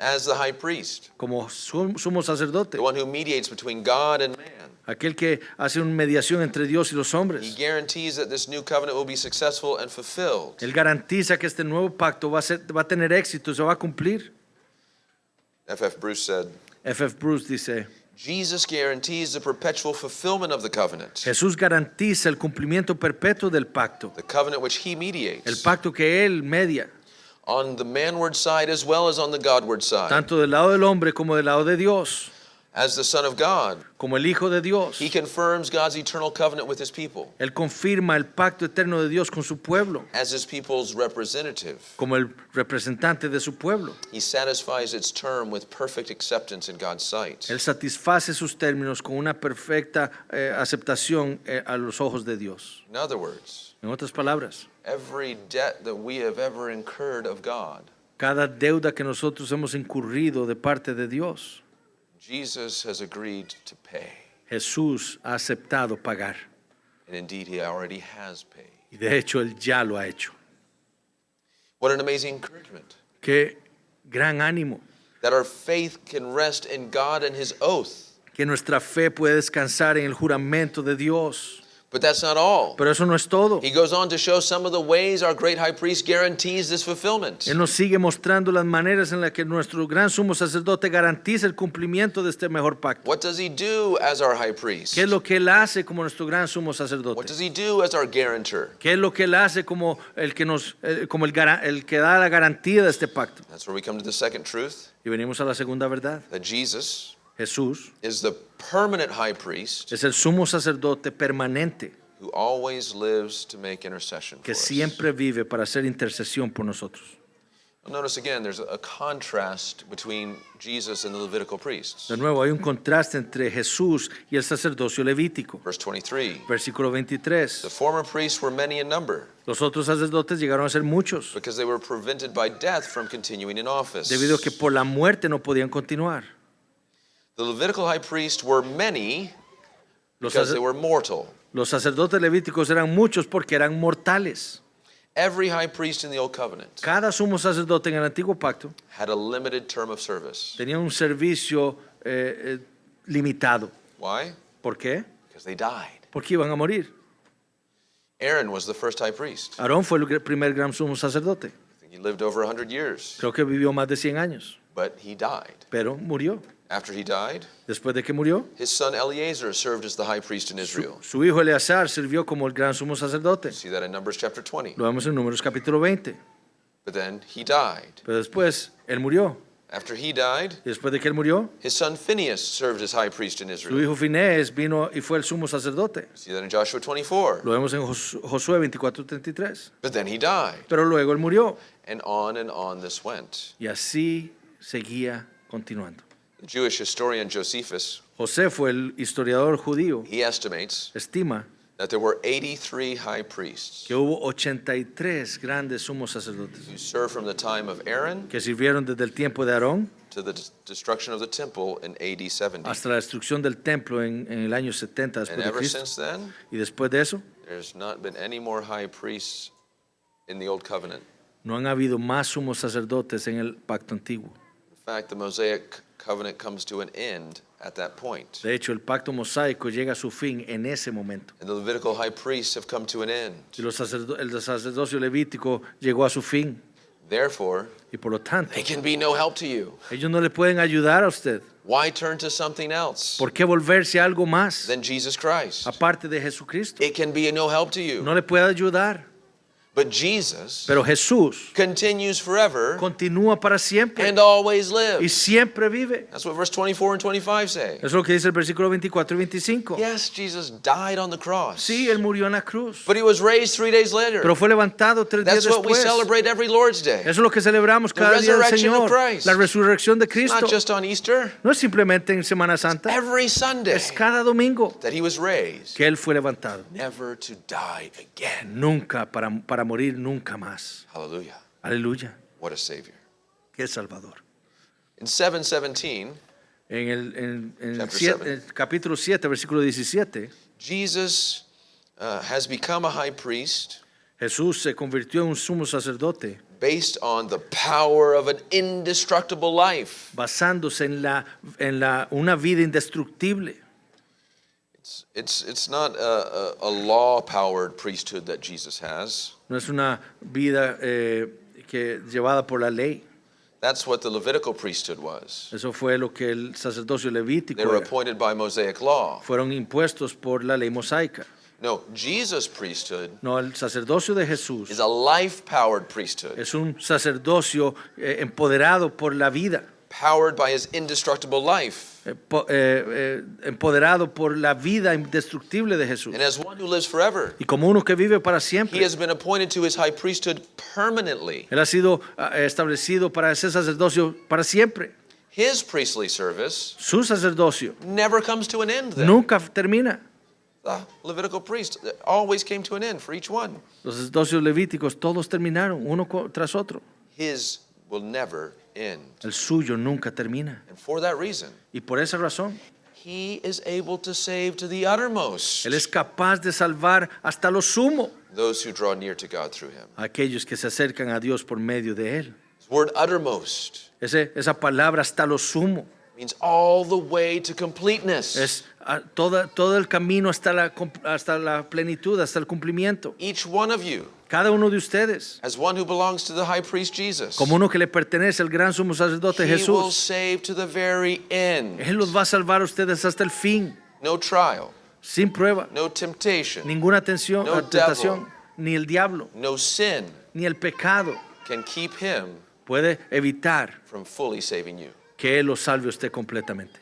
As the high priest, como sumo sacerdote, the one who mediates between God and man, aquel que hace una mediación entre Dios y los he hombres. guarantees that this new covenant will be successful and fulfilled. Él garantiza que este nuevo pacto va a tener éxito, se va a cumplir. F.F. Bruce said, F.F. Bruce dice, Jesus guarantees the perpetual fulfillment of the covenant, Jesús garantiza el cumplimiento perpetuo del pacto, the covenant which he el mediates, pacto que Él media, on the manward side as well as on the Godward side. tanto del lado del hombre como del lado de Dios. As the Son of God, como el Hijo de Dios. he confirms God's eternal covenant with his people. Él confirma el pacto eterno de Dios con su pueblo, As his people's representative, como el representante de su pueblo. he satisfies its term with perfect acceptance in God's sight. Él satisface sus términos con una perfecta aceptación a los ojos de Dios. In other words, En otras palabras, every debt that we have ever incurred of God, cada deuda que nosotros hemos incurrido de parte de Dios, Jesus has agreed to pay. Jesús ha aceptado pagar. And indeed, he already has paid. Y de hecho, Él ya lo ha hecho. What an amazing encouragement. Qué gran ánimo. That our faith can rest in God and his oath. Que nuestra fe puede descansar en el juramento de Dios. But that's not all. Pero eso no es todo. He goes on to show some of the ways our great high priest guarantees this fulfillment. Él nos sigue mostrando las maneras en las que nuestro gran sumo sacerdote garantiza el cumplimiento de este mejor pacto. What does he do as our high priest? ¿Qué es lo que Él hace como nuestro gran sumo What sacerdote? does he do as our guarantor? ¿Qué es lo que Él hace como el que el que da la garantía de este pacto? That's where we come to the second truth, Y venimos a la segunda verdad. that Jesus Jesús is the permanent high priest es el sumo sacerdote permanente who always lives to make intercession for que us. siempre vive para hacer intercesión por nosotros. Notice again, there's a contrast between Jesus and the Levitical priests. De nuevo, hay un contraste entre Jesús y el sacerdocio levítico. Verse 23, Versículo the 23. former priests were many in number Los otros sacerdotes llegaron a ser muchos, because they were prevented by death from continuing in office. debido a que por la muerte no podían continuar. The Levitical high priests were many Los, because they sacer- were mortal. los sacerdotes levíticos eran muchos porque eran mortales. Every high priest in the Old Covenant Cada sumo sacerdote en el antiguo pacto had a limited term of service. tenía un servicio limitado. Why? ¿Por qué? Because they died. Porque iban a morir. Aaron was the first high priest. Aarón fue el primer gran sumo sacerdote. I think he lived over 100 years, Creo que vivió más de 100 años, but he died. pero murió. After he died, Después de que murió, his son Eleazar served as the high priest in Israel. su hijo Eleazar sirvió como el gran sumo sacerdote. See that in Numbers chapter 20. Lo vemos en Números capítulo 20. But then he died. Pero después, él murió. After he died, Y después de que él murió, his son Phinehas served as high priest in su Israel. hijo Finés vino y fue el sumo sacerdote. See that in Joshua 24. Lo vemos en Josué 24:33. But then he died. Pero luego él murió. And on this went. Y así seguía continuando. The Jewish historian Josephus, José fue el historiador judío. he estimates Estima that there were 83 high priests que hubo 83 grandes sumos sacerdotes who served from the time of Aaron que sirvieron desde el tiempo de Aarón to the destruction of the temple in AD 70. hasta la destrucción del templo en el año 70 And después de ever Cristo. since then, Y después de eso, there's not been any more high priests in the Old Covenant. no han habido más sumos sacerdotes en el pacto antiguo. In fact, the Mosaic covenant comes to an end at that point. De hecho, el pacto mosaico llega a su fin en ese momento. And the Levitical high priests have come to an end. Y el sacerdocio levítico llegó a su fin. Therefore, Y por lo tanto, they can be no help to you. ellos no le pueden ayudar a usted. Why turn to something else ¿Por qué volverse a algo más than Jesus Christ? aparte de Jesucristo? It can be no help to you. No le puede ayudar. But Jesus Pero Jesús continues forever continúa para siempre and always y lives. siempre vive. That's what verse 24 and 25 say. Eso es lo que dice el versículo 24 y 25. Yes, Jesus died on the cross, Sí, él murió en la cruz, but he was raised 3 days later. pero fue levantado 3 días That's what we después. celebrate every Lord's Day. Eso es lo que celebramos cada día del resurrection of Señor. Christ. La resurrección de It's Cristo. not just on Easter, No es simplemente en Semana Santa, every Sunday es cada domingo that he was raised, que él fue levantado. never to die again. Nunca, para morir nunca más. Hallelujah. Aleluya. What a Savior. Qué Salvador. In 7:17, En Chapter 7. el capítulo 7, versículo 17, Jesus has become a high priest Jesús se convirtió en un sumo sacerdote based on the power of an indestructible life. basándose en una vida indestructible. It's not a law-powered priesthood that Jesus has. No es una vida llevada por la ley. That's what the Levitical priesthood was. Eso fue lo que el sacerdocio levítico They were era. appointed by Mosaic law. Fueron impuestos por la ley mosaica. No, Jesus' priesthood No, el sacerdocio de Jesús is a life-powered priesthood, es un sacerdocio empoderado por la vida, empowered by his indestructible life, empoderado por la vida indestructible de Jesús. and as one who lives forever. Y como uno que vive para He siempre. has been appointed to his high priesthood permanently. Él ha sido establecido para ese sacerdocio para siempre. His priestly service Su sacerdocio never comes to an end then. nunca termina. The Levitical priest always came to an end for each one. Los sacerdocios levíticos todos terminaron, uno tras otro. His will never end. El suyo nunca termina. And for that reason, Y por esa razón, he is able to save to the uttermost Él es capaz de salvar hasta lo sumo those who draw near to God through him. a aquellos que se acercan a Dios por medio de Él. His word uttermost Esa palabra hasta lo sumo means all the way to completeness. es todo el camino hasta la plenitud, hasta el cumplimiento. Each one of you, Cada uno de ustedes, as one who belongs to the high priest Jesus, como uno que le pertenece al gran sumo sacerdote he will Jesús, save to the very end. Él los va a salvar a ustedes hasta el fin, No trial, sin prueba, no temptation, ninguna No tentación, ni el diablo, no sin ni el pecado can keep him puede evitar from fully saving you. que Él los salve a usted completamente.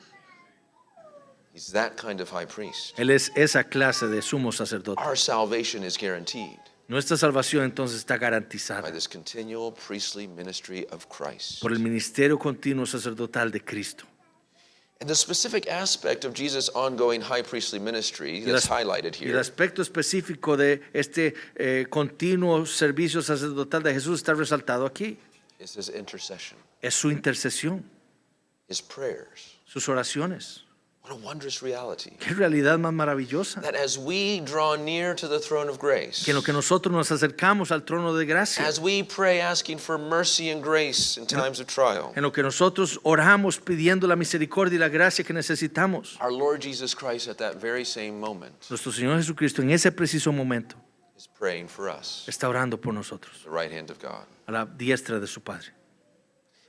He's that kind of high priest. Él es esa clase de sumo sacerdote. Our salvation is guaranteed Nuestra salvación entonces está by garantizada this continual priestly ministry of Christ. por el ministerio continuo sacerdotal de Cristo. And the specific aspect of Jesus' ongoing high priestly ministry that's highlighted Y el here aspecto específico de este continuo servicio sacerdotal de Jesús está resaltado aquí. is his intercession, Es su intercesión, his prayers. sus oraciones. What a wondrous reality. Qué realidad más maravillosa. That as we draw near to the throne of grace, Que en lo que nosotros nos acercamos al trono de gracia, as we pray asking for mercy and grace in times of trial, en lo que nosotros oramos pidiendo la misericordia y la gracia que necesitamos, our Lord Jesus Christ at that very same moment nuestro Señor Jesucristo en ese preciso momento is praying for us, está orando por nosotros, the right hand of God. a la diestra de su Padre.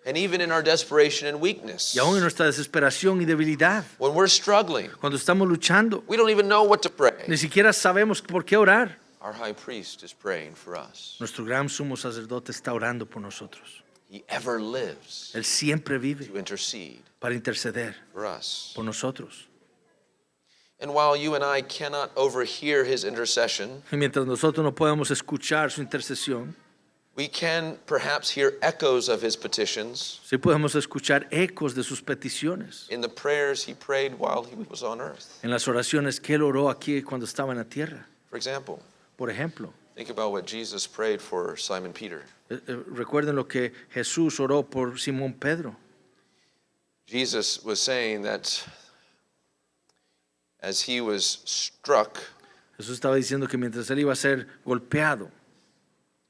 And even in our desperation and weakness, Y aún en nuestra desesperación y debilidad, when we're struggling, cuando estamos luchando, we don't even know what to pray. ni siquiera sabemos por qué orar. Our high priest is praying for us. Nuestro gran sumo sacerdote está orando por nosotros. He ever lives Él siempre vive to intercede para interceder for us. por nosotros. And while you and I cannot overhear his intercession, Y mientras nosotros no podemos escuchar su intercesión, we can perhaps hear echoes of his petitions sí podemos escuchar ecos de sus peticiones in the prayers he prayed while he was on earth. en las oraciones que él oró aquí cuando estaba en la tierra. For example, Por ejemplo, think about what Jesus prayed for Simon Peter. recuerden lo que Jesús oró por Simón Pedro. Jesus was saying that as he was struck, Jesús estaba diciendo que mientras él iba a ser golpeado,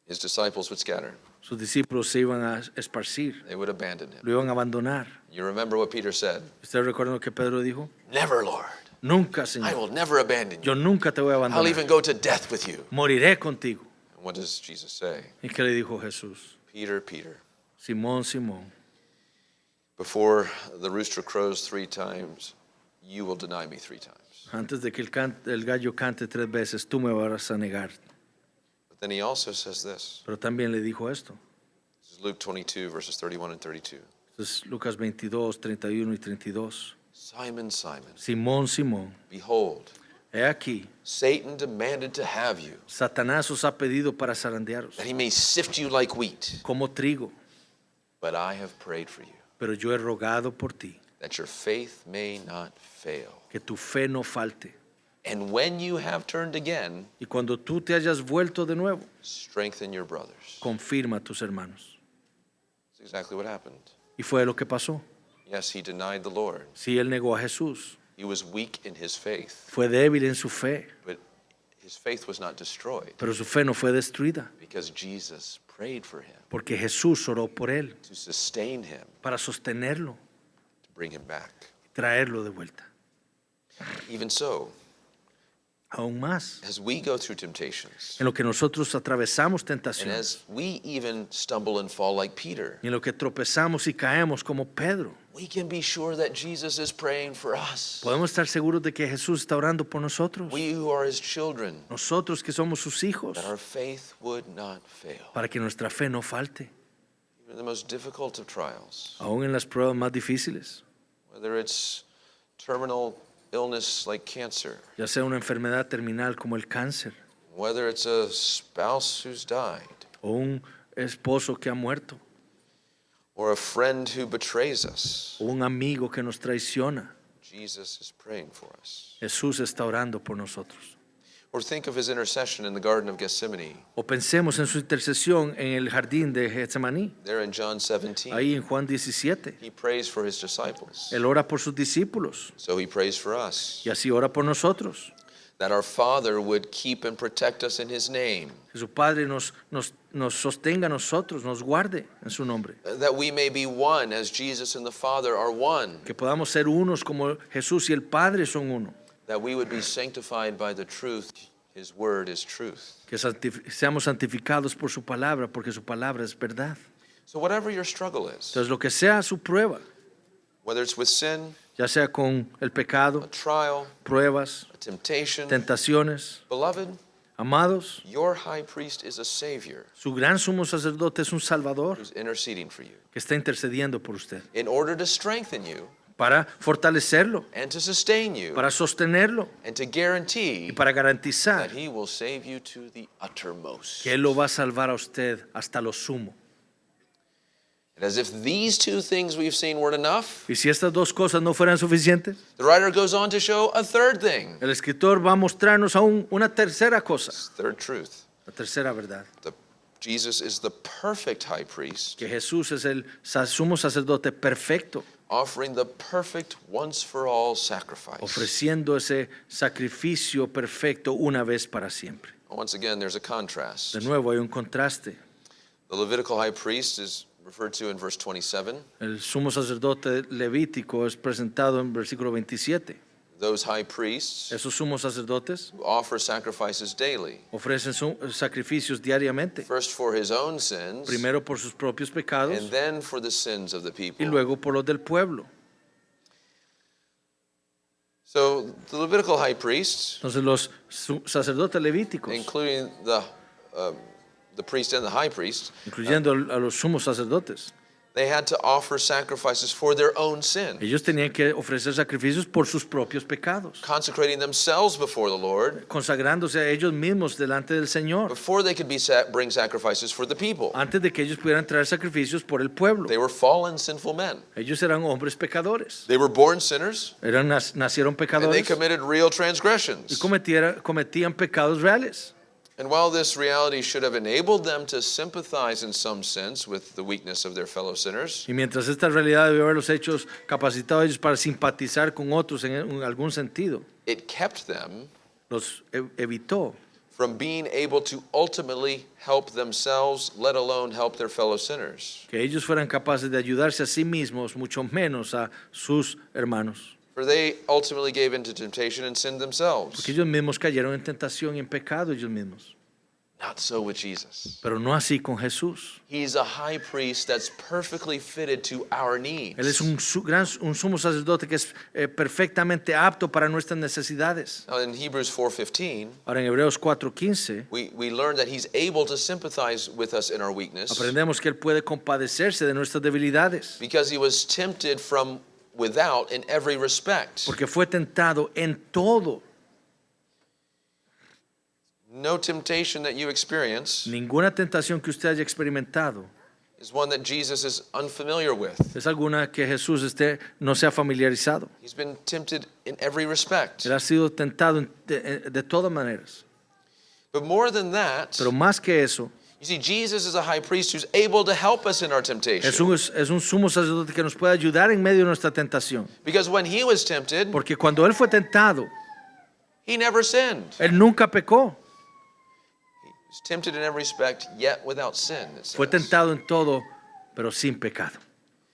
his disciples would scatter. sus discípulos se iban a esparcir, They would abandon him. lo iban a abandonar. You remember what Peter said? ¿Ustedes recuerdan lo que Pedro dijo? Never, Lord. Nunca, I Señor. will never abandon you. Yo nunca te voy a I'll abandonar. even go to death with you. Moriré contigo. And what does Jesus say? ¿Y qué le dijo Jesús? Peter, Peter, Simón, Simón, before the rooster crows 3 times, you will deny me 3 times. antes de que el gallo cante 3 veces, tú me vas a negar. But then he also says this. Pero también le dijo esto. This is Luke 22, verses 31 and 32. Esto es Lucas 22, 31 y 32. Simon, Simon, Simón, Simón, behold, he aquí, Satan demanded to have you, Satanás os ha pedido para zarandearos, that he may sift you like wheat. como trigo, But I have prayed for you, pero yo he rogado por ti, that your faith may not fail. que tu fe no falte. And when you have turned again, Y cuando tú te hayas vuelto de nuevo, strengthen your brothers. confirma a tus hermanos. That's exactly what happened. Y fue lo que pasó. Yes, he denied the Lord. Sí, él negó a Jesús, He was weak in his faith, fue débil en su fe, but his faith was not destroyed pero su fe no fue destruida, because Jesus prayed for him porque Jesús oró por él to sustain him, para sostenerlo, to bring him back. traerlo de vuelta. Even so, Aún más, as we go through temptations, en lo que nosotros atravesamos and tentaciones, as we even stumble and fall like Peter, y en lo que tropezamos y caemos como Pedro, we can be sure that Jesus is praying for us. podemos estar seguros de que Jesús está orando por nosotros, We who are his children, nosotros que somos sus hijos, that our faith would not fail. para que nuestra fe no falte. in the most difficult of trials, aún en las pruebas más difíciles, whether it's terminal illness like cancer, ya sea una enfermedad terminal como el cáncer, whether it's a spouse who's died, o un esposo que ha muerto, or a friend who betrays us. o un amigo que nos traiciona. Jesus is praying for us. Jesús está orando por nosotros. Or think of his intercession in the Garden of Gethsemane, O pensemos en su intercesión en el jardín de Getsemaní, there in John 17. ahí en Juan 17. He prays for his disciples. Él ora por sus discípulos So he prays for us, y así ora por nosotros. that our Father would keep and protect us in his name, Que su Padre nos sostenga a nosotros, nos guarde en su nombre. that we may be one as Jesus and the Father are one, Que podamos ser unos como Jesús y el Padre son uno. that we would be sanctified by the truth. His word is truth. Que seamos santificados por su palabra, porque su palabra es verdad. So whatever your struggle is, Entonces, lo que sea su prueba, whether it's with sin, ya sea con el a pecado, trial, pruebas, a temptation, tentaciones, beloved, amados, your high priest is a Savior su gran sumo sacerdote es un Salvador who's interceding for you que está intercediendo por usted in order to strengthen you para fortalecerlo, and to sustain you para sostenerlo and to y guarantee para garantizar that he will save you to the uttermost. que Él lo va a salvar a usted hasta lo sumo. And as if these two things we've seen weren't enough, Y si estas dos cosas no fueran suficientes, the writer goes on to show a third thing, el escritor va a mostrarnos aún una tercera cosa, third truth. la tercera verdad, Jesus is the perfect high priest, que Jesús es el sumo sacerdote perfecto, offering the perfect once for all sacrifice. ofreciendo ese sacrificio perfecto una vez para siempre. Once again, there's a contrast. De nuevo hay un contraste. The Levitical high priest is referred to in verse 27. El sumo sacerdote levítico es presentado en versículo 27. Those high priests Esos sumos sacerdotes who offer sacrifices daily, ofrecen sacrificios diariamente, first for his own sins, primero por sus propios pecados and then for the sins of the y people. luego por los del pueblo. So the Levitical high priests, Entonces los sacerdotes levíticos, including the priest and the high priest, incluyendo a los sumos sacerdotes, they had to offer sacrifices for their own sin, ellos tenían que ofrecer sacrificios por sus propios pecados, consecrating themselves before the Lord consagrándose a ellos mismos delante del Señor, before they could bring sacrifices for the people. antes de que ellos pudieran traer sacrificios por el pueblo. They were fallen, sinful men. Ellos eran hombres pecadores, They were born sinners, nacieron and they pecadores committed real y transgressions. cometían pecados reales. And while this reality should have enabled them to sympathize in some sense with the weakness of their fellow sinners, Y mientras esta realidad debió haberlos hechos capacitados a ellos para simpatizar con otros en algún sentido, it kept them los evitó from being able to ultimately help themselves, let alone help their fellow sinners. que ellos fueran capaces de ayudarse a sí mismos, mucho menos a sus hermanos. For they ultimately gave into temptation and sinned themselves. Porque ellos mismos cayeron en tentación y en pecado ellos mismos. Not so with Jesus. Pero no así con Jesús. He's a high priest that's perfectly fitted to our needs. Él es un sumo sacerdote que es perfectamente apto para nuestras necesidades. Now in Hebrews 4:15, Ahora en Hebreos 4:15 we learn that he's able to sympathize with us in our weakness aprendemos que Él puede compadecerse de nuestras debilidades. because he was tempted from without in every respect. Porque fue tentado en todo. No temptation that you experience Ninguna tentación que usted haya experimentado is one that Jesus is unfamiliar with. es alguna que Jesús no se ha familiarizado. He's been tempted in every respect. Él ha sido tentado de todas maneras. But more than that, Pero más que eso, you see, Jesus is a high priest who's able to help us in our temptation. es un sumo sacerdote que nos puede ayudar en medio de nuestra tentación. Because when he was tempted, Porque cuando Él fue tentado, he never sinned. Él nunca pecó. He was tempted in every respect, yet without sin, it Fue says. tentado en todo, pero sin pecado.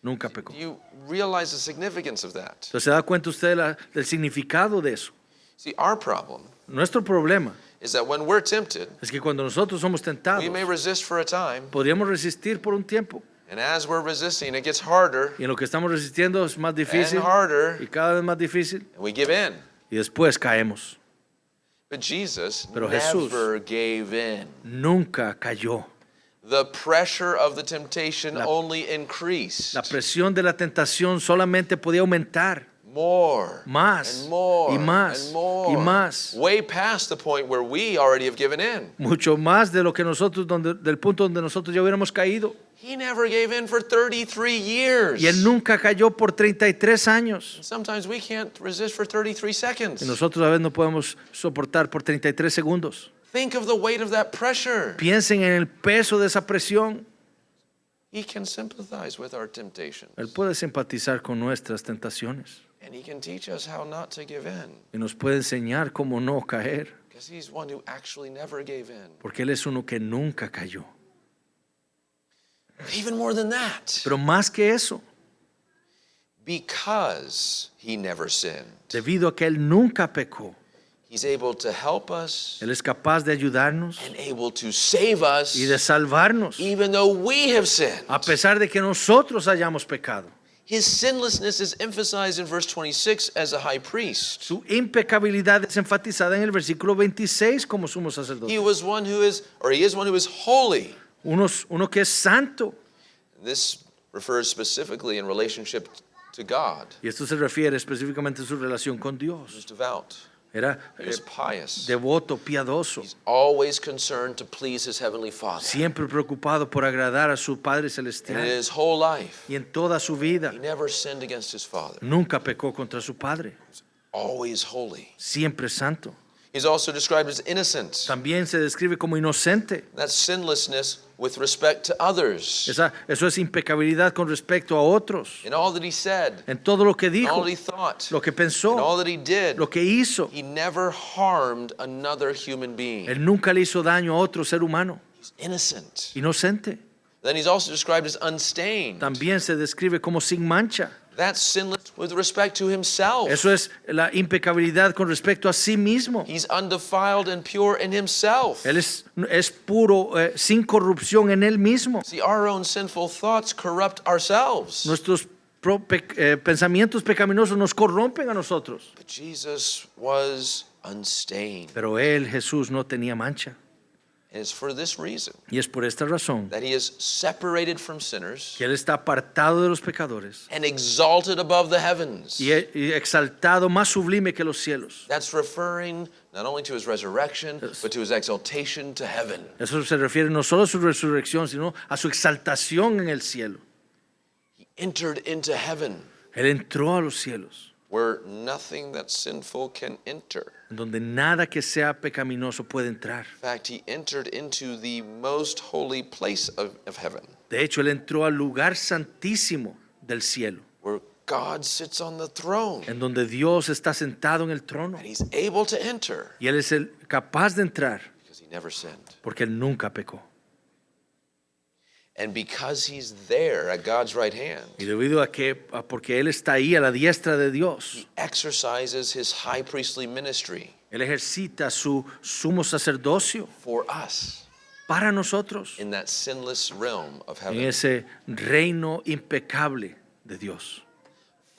Nunca pecó. Do you realize the significance of that? Entonces, ¿se da cuenta usted del significado de eso? See, our problem Nuestro problema is that when we're tempted, es que cuando nosotros somos tentados, we may resist for a time, podríamos resistir por un tiempo. and as we're resisting, it gets harder Y en lo que estamos resistiendo es más and difícil harder, y cada vez más difícil. and we give in. Y después caemos. But Jesus Pero Jesús never gave in. Nunca cayó. the pressure of the temptation La- only increased. La presión de la tentación solamente podía aumentar. More Más, and more y más, and more, y más. way past the point where we already have given in. Mucho más de lo que nosotros, del punto donde nosotros ya hubiéramos caído. He never gave in for 33 years. Y él nunca cayó por 33 años. Sometimes we can't resist for 33 seconds. Y nosotros a veces no podemos soportar por 33 segundos. Think of the weight of that pressure. Piensen en el peso de esa presión. He can sympathize with our temptations. Él puede simpatizar con nuestras tentaciones. And he can teach us how not to give in. Y nos puede enseñar cómo no caer. Because he's one who actually never gave in. Porque Él es uno que nunca cayó. But even more than that, Pero más que eso, because he never sinned, debido a que Él nunca pecó, he's able to help us Él es capaz de ayudarnos and able to save us y de salvarnos, even though we have sinned. a pesar de que nosotros hayamos pecado. His sinlessness is emphasized in verse 26 as a high priest. Su impecabilidad es enfatizada en el versículo 26 como sumo sacerdote. He is one who is holy. Uno que es santo. This refers specifically in relationship to God. Y esto se refiere específicamente a su relación con He Dios. was devout. Era He was pious. devoto, piadoso, He's always concerned to please his heavenly Father. siempre preocupado por agradar a su Padre And in Celestial. his whole life, Y en toda su vida he never sinned against his Father. nunca pecó contra su Padre. Always holy. Siempre santo. He's also described as innocent. También se describe como inocente. That's sinlessness with respect to others. Eso es impecabilidad con respecto a otros. In all that he said, En todo lo que in all dijo, that he thought, lo que in all pensó, that he did, lo que hizo. he never harmed another human being. Él nunca le hizo daño a otro ser humano. He's innocent. Inocente. Then he's also described as unstained. También se describe como sin mancha. That's sinless with respect to himself. Eso es la impecabilidad con respecto a sí mismo. He's undefiled and pure in himself. Él es puro, sin corrupción en él mismo. See, our own sinful thoughts corrupt ourselves. Nuestros pensamientos pecaminosos nos corrompen a nosotros. But Jesus was unstained. Pero él, Jesús, no tenía mancha. And it's for this reason Y es por esta razón that he is separated from sinners que él está apartado de los pecadores and exalted above the heavens. y exaltado más sublime que los cielos. That's referring not only to his resurrection, but to his exaltation to heaven. Eso se refiere no solo a su resurrección, sino a su exaltación en el cielo. He entered into heaven Él entró a los cielos, where nothing that's sinful can enter. en donde nada que sea pecaminoso puede entrar. In fact, he entered into the most holy place of heaven, De hecho, él entró al lugar santísimo del cielo, where God sits on the throne. en donde Dios está sentado en el trono. And he's able to enter Y él es capaz de entrar because he never sinned. porque él nunca pecó. And because he's there at God's right hand, Y debido porque él está ahí a la diestra de Dios, he exercises his high priestly ministry él ejercita su sumo sacerdocio for us para nosotros in that sinless realm of en heaven. ese reino impecable de Dios.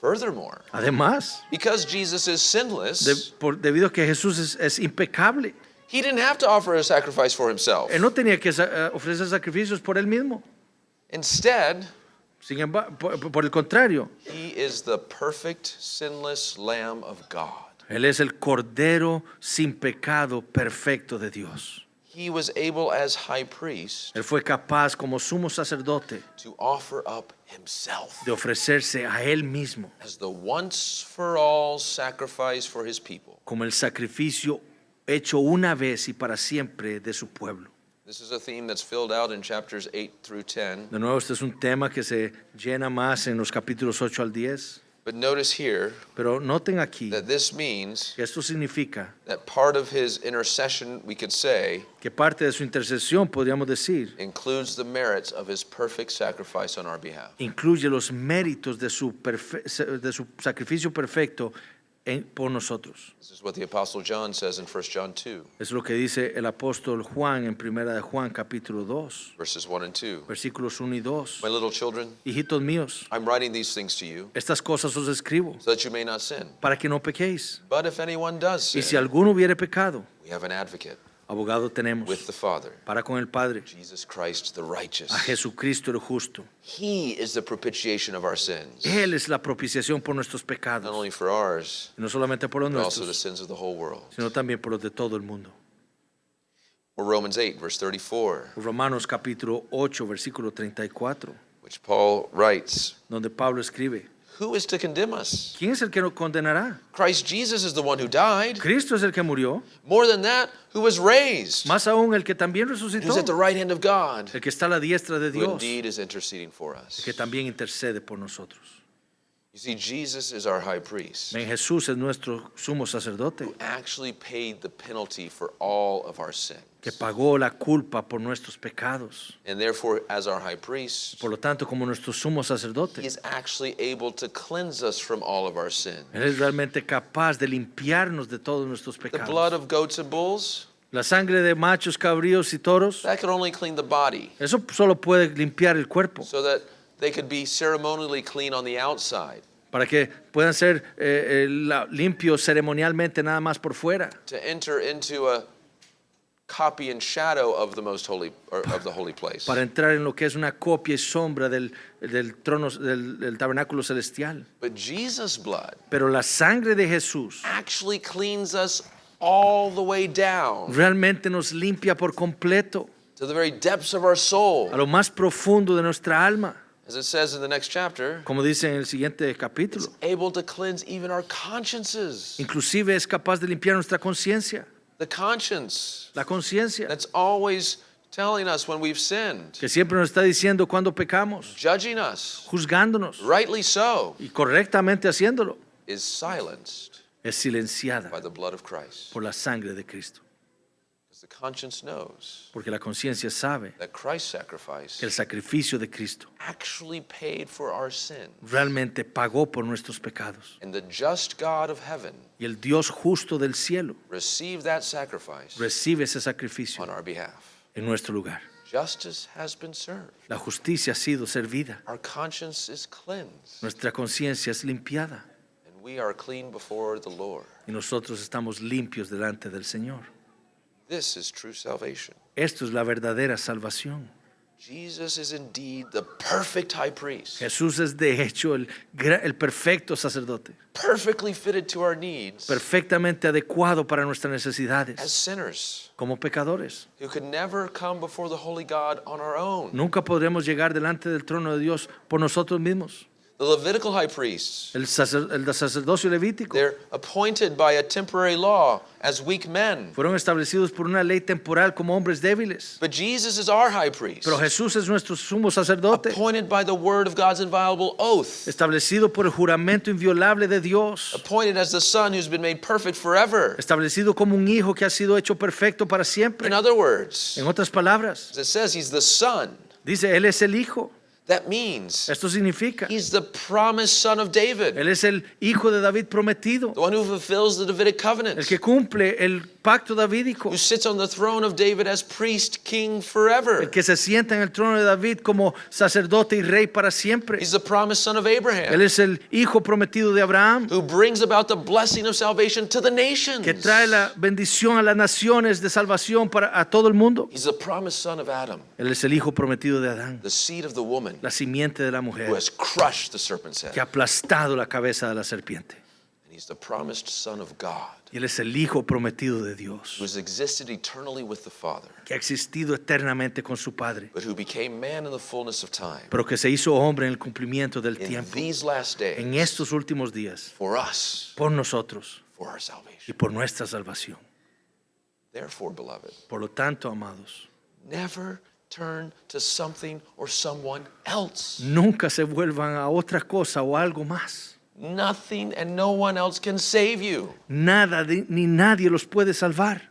Furthermore, Además, because Jesus is sinless, debido a que Jesús es impecable, he didn't have to offer a sacrifice for himself. él no tenía que ofrecer sacrificios por él mismo. Instead, Sin embargo, por el contrario, he is the perfect, sinless Lamb of God. él es el cordero sin pecado perfecto de Dios. He was able as high priest Él fue capaz como sumo sacerdote to offer up himself de ofrecerse a él mismo as the once for all sacrifice for his people. como el sacrificio hecho una vez y para siempre de su pueblo. This is a theme that's filled out in chapters 8 through 10. De nuevo, este es un tema que se llena más en los capítulos 8 al 10, But notice here pero noten aquí that this means que esto significa that part of his intercession, we could say, que parte de su intercesión, podríamos decir, includes the merits of his perfect sacrifice on our behalf. incluye los méritos de su sacrificio perfecto por nosotros. This is what the Apostle John says in 1 John 2, Es lo que dice el apóstol Juan en Primera de Juan capítulo 2, verses 1 and 2. versículos 1 y 2. My little children, Hijitos míos, I'm writing these things to you estas cosas os escribo so that you may not sin. para que no pequéis. But if anyone does Y si sin, alguno hubiere pecado, we have an advocate Abogado tenemos with the Father, para con el Padre, Jesus Christ the righteous. a Jesucristo el justo. He is the propitiation of our sins, Él es la propiciación por nuestros not pecados. only for ours, Y no solamente por los but also the nuestros, sins of the whole world. sino también por los de todo el mundo. Or Romans 8, verse 34, Romanos capítulo 8, versículo 34, which Paul writes, donde Pablo escribe, who is to condemn us? ¿quién es el que nos condenará? Christ Jesus is the one who died. Cristo es el que murió, More than that, who was raised, más aún el que también resucitó, who's at the right hand of God, el que está a la diestra de who Dios, indeed is interceding for us. el que también intercede por nosotros. You see, Jesus is our high priest, Ven, Jesús es nuestro sumo sacerdote, who actually paid the penalty for all of our sin. que pagó la culpa por nuestros pecados. And therefore, as our high priest, Por lo tanto, como nuestro sumo he sacerdote, is actually able to cleanse us from all of our sin. Él es realmente capaz de limpiarnos de todos nuestros The blood pecados. of goats and bulls, La sangre de machos, cabríos y toros, that could only clean the body eso solo puede limpiar el cuerpo, so that they could be ceremonially clean on the outside, para que puedan ser limpios ceremonialmente nada más por fuera, to enter into a copy and shadow of the most holy, or of the holy place. para entrar en lo que es una copia y sombra del trono, del tabernáculo celestial. But Jesus' blood Pero la sangre de Jesús actually cleans us all the way down realmente nos limpia por completo, to the very depths of our soul. a lo más profundo de nuestra alma. As it says in the next chapter, Como dice en el siguiente capítulo, able to cleanse even our consciences. inclusive es capaz de limpiar nuestra conciencia. The conscience La conciencia, that's always telling us when we've sinned, que siempre nos está diciendo cuando pecamos, judging us, juzgándonos rightly so, y correctamente haciéndolo, is silenced es silenciada by the blood of Christ. por la sangre de Cristo. Because the conscience knows Porque la conciencia sabe that Christ's que sacrifice el sacrificio de Cristo actually paid for our sin. realmente pagó por nuestros pecados. And the just God of heaven Y el Dios justo del cielo received that sacrifice recibe ese sacrificio on our behalf. en nuestro lugar. Justice has been served. La justicia ha sido servida. Our conscience is cleansed. Nuestra conciencia es limpiada. And we are clean before the Lord. Y nosotros estamos limpios delante del Señor. This is true salvation. Esto es la verdadera salvación. Jesus is indeed the perfect high priest, Jesús es de hecho el perfecto sacerdote, perfectly fitted to our needs perfectamente adecuado para nuestras as necesidades sinners como pecadores. who could never come before the holy God on our own. Nunca podremos llegar delante del trono de Dios por nosotros mismos. The Levitical high priests, El sacerdocio levítico they're appointed by a temporary law as weak men. fueron establecidos por una ley temporal como hombres débiles. But Jesus is our high priest, Pero Jesús es nuestro sumo sacerdote, appointed by the word of God's inviolable oath, establecido por el juramento inviolable de Dios, appointed as the Son who's been made perfect forever. establecido como un hijo que ha sido hecho perfecto para siempre. In other words, En otras palabras, as it says, he's the Son. dice, Él es el hijo. That means Esto significa, he's the promised son of David, Él es el hijo de David prometido, the one who fulfills the Davidic covenant, el que cumple el pacto davídico, who sits on the throne of David as priest, king forever. el que se sienta en el trono de David como sacerdote y rey para siempre. He's the promised son of Él Abraham, es el hijo prometido de Abraham, who brings about the blessing of salvation to the nations. que trae la bendición a las naciones de salvación para a todo el mundo. He's the promised son of Adam, Él es el hijo prometido de Adán, the seed of the woman la simiente de la who mujer, has crushed the serpent's head. que ha aplastado la cabeza de la serpiente. And he's the promised son of God, Y Él es el hijo prometido de Dios, who has existed eternally with the Father, que ha existido eternamente con su Padre, but who became man in the fullness of time. pero que se hizo hombre en el cumplimiento del In tiempo, these last en days, estos últimos días, for us, por nosotros for our y salvation. por nuestra salvación. Therefore, beloved, Por lo tanto, amados, never turn to something or someone else. nunca se vuelvan a otra cosa o algo más. Nothing and no one else can save you. Nada ni nadie los puede salvar.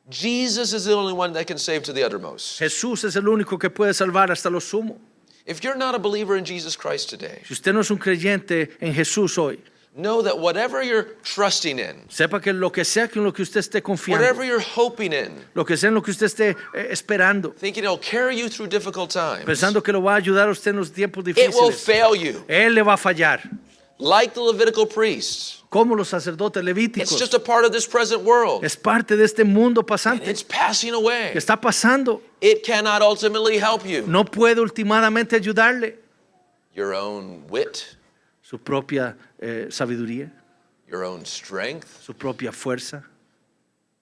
Jesus is the only one that can save to the uttermost. Jesús es el único que puede salvar hasta lo sumo. If you're not a believer in Jesus Christ today, Si usted no es un creyente en Jesús hoy, know that whatever you're trusting in, sepa que lo que sea que en lo que usted esté confiando, whatever you're hoping in, lo que sea en lo que usted esté esperando, thinking it'll carry you through difficult times, pensando que lo va a ayudar a usted en los tiempos it will difíciles, fail you. Él le va a fallar. like the Levitical priests. como los sacerdotes It's levíticos. just a part of this present world. Es parte de este mundo And pasante it's passing away. que está pasando. It cannot ultimately help you. No puede últimamente ayudarle. Your own wit, Su propia sabiduría, your own strength, su propia fuerza,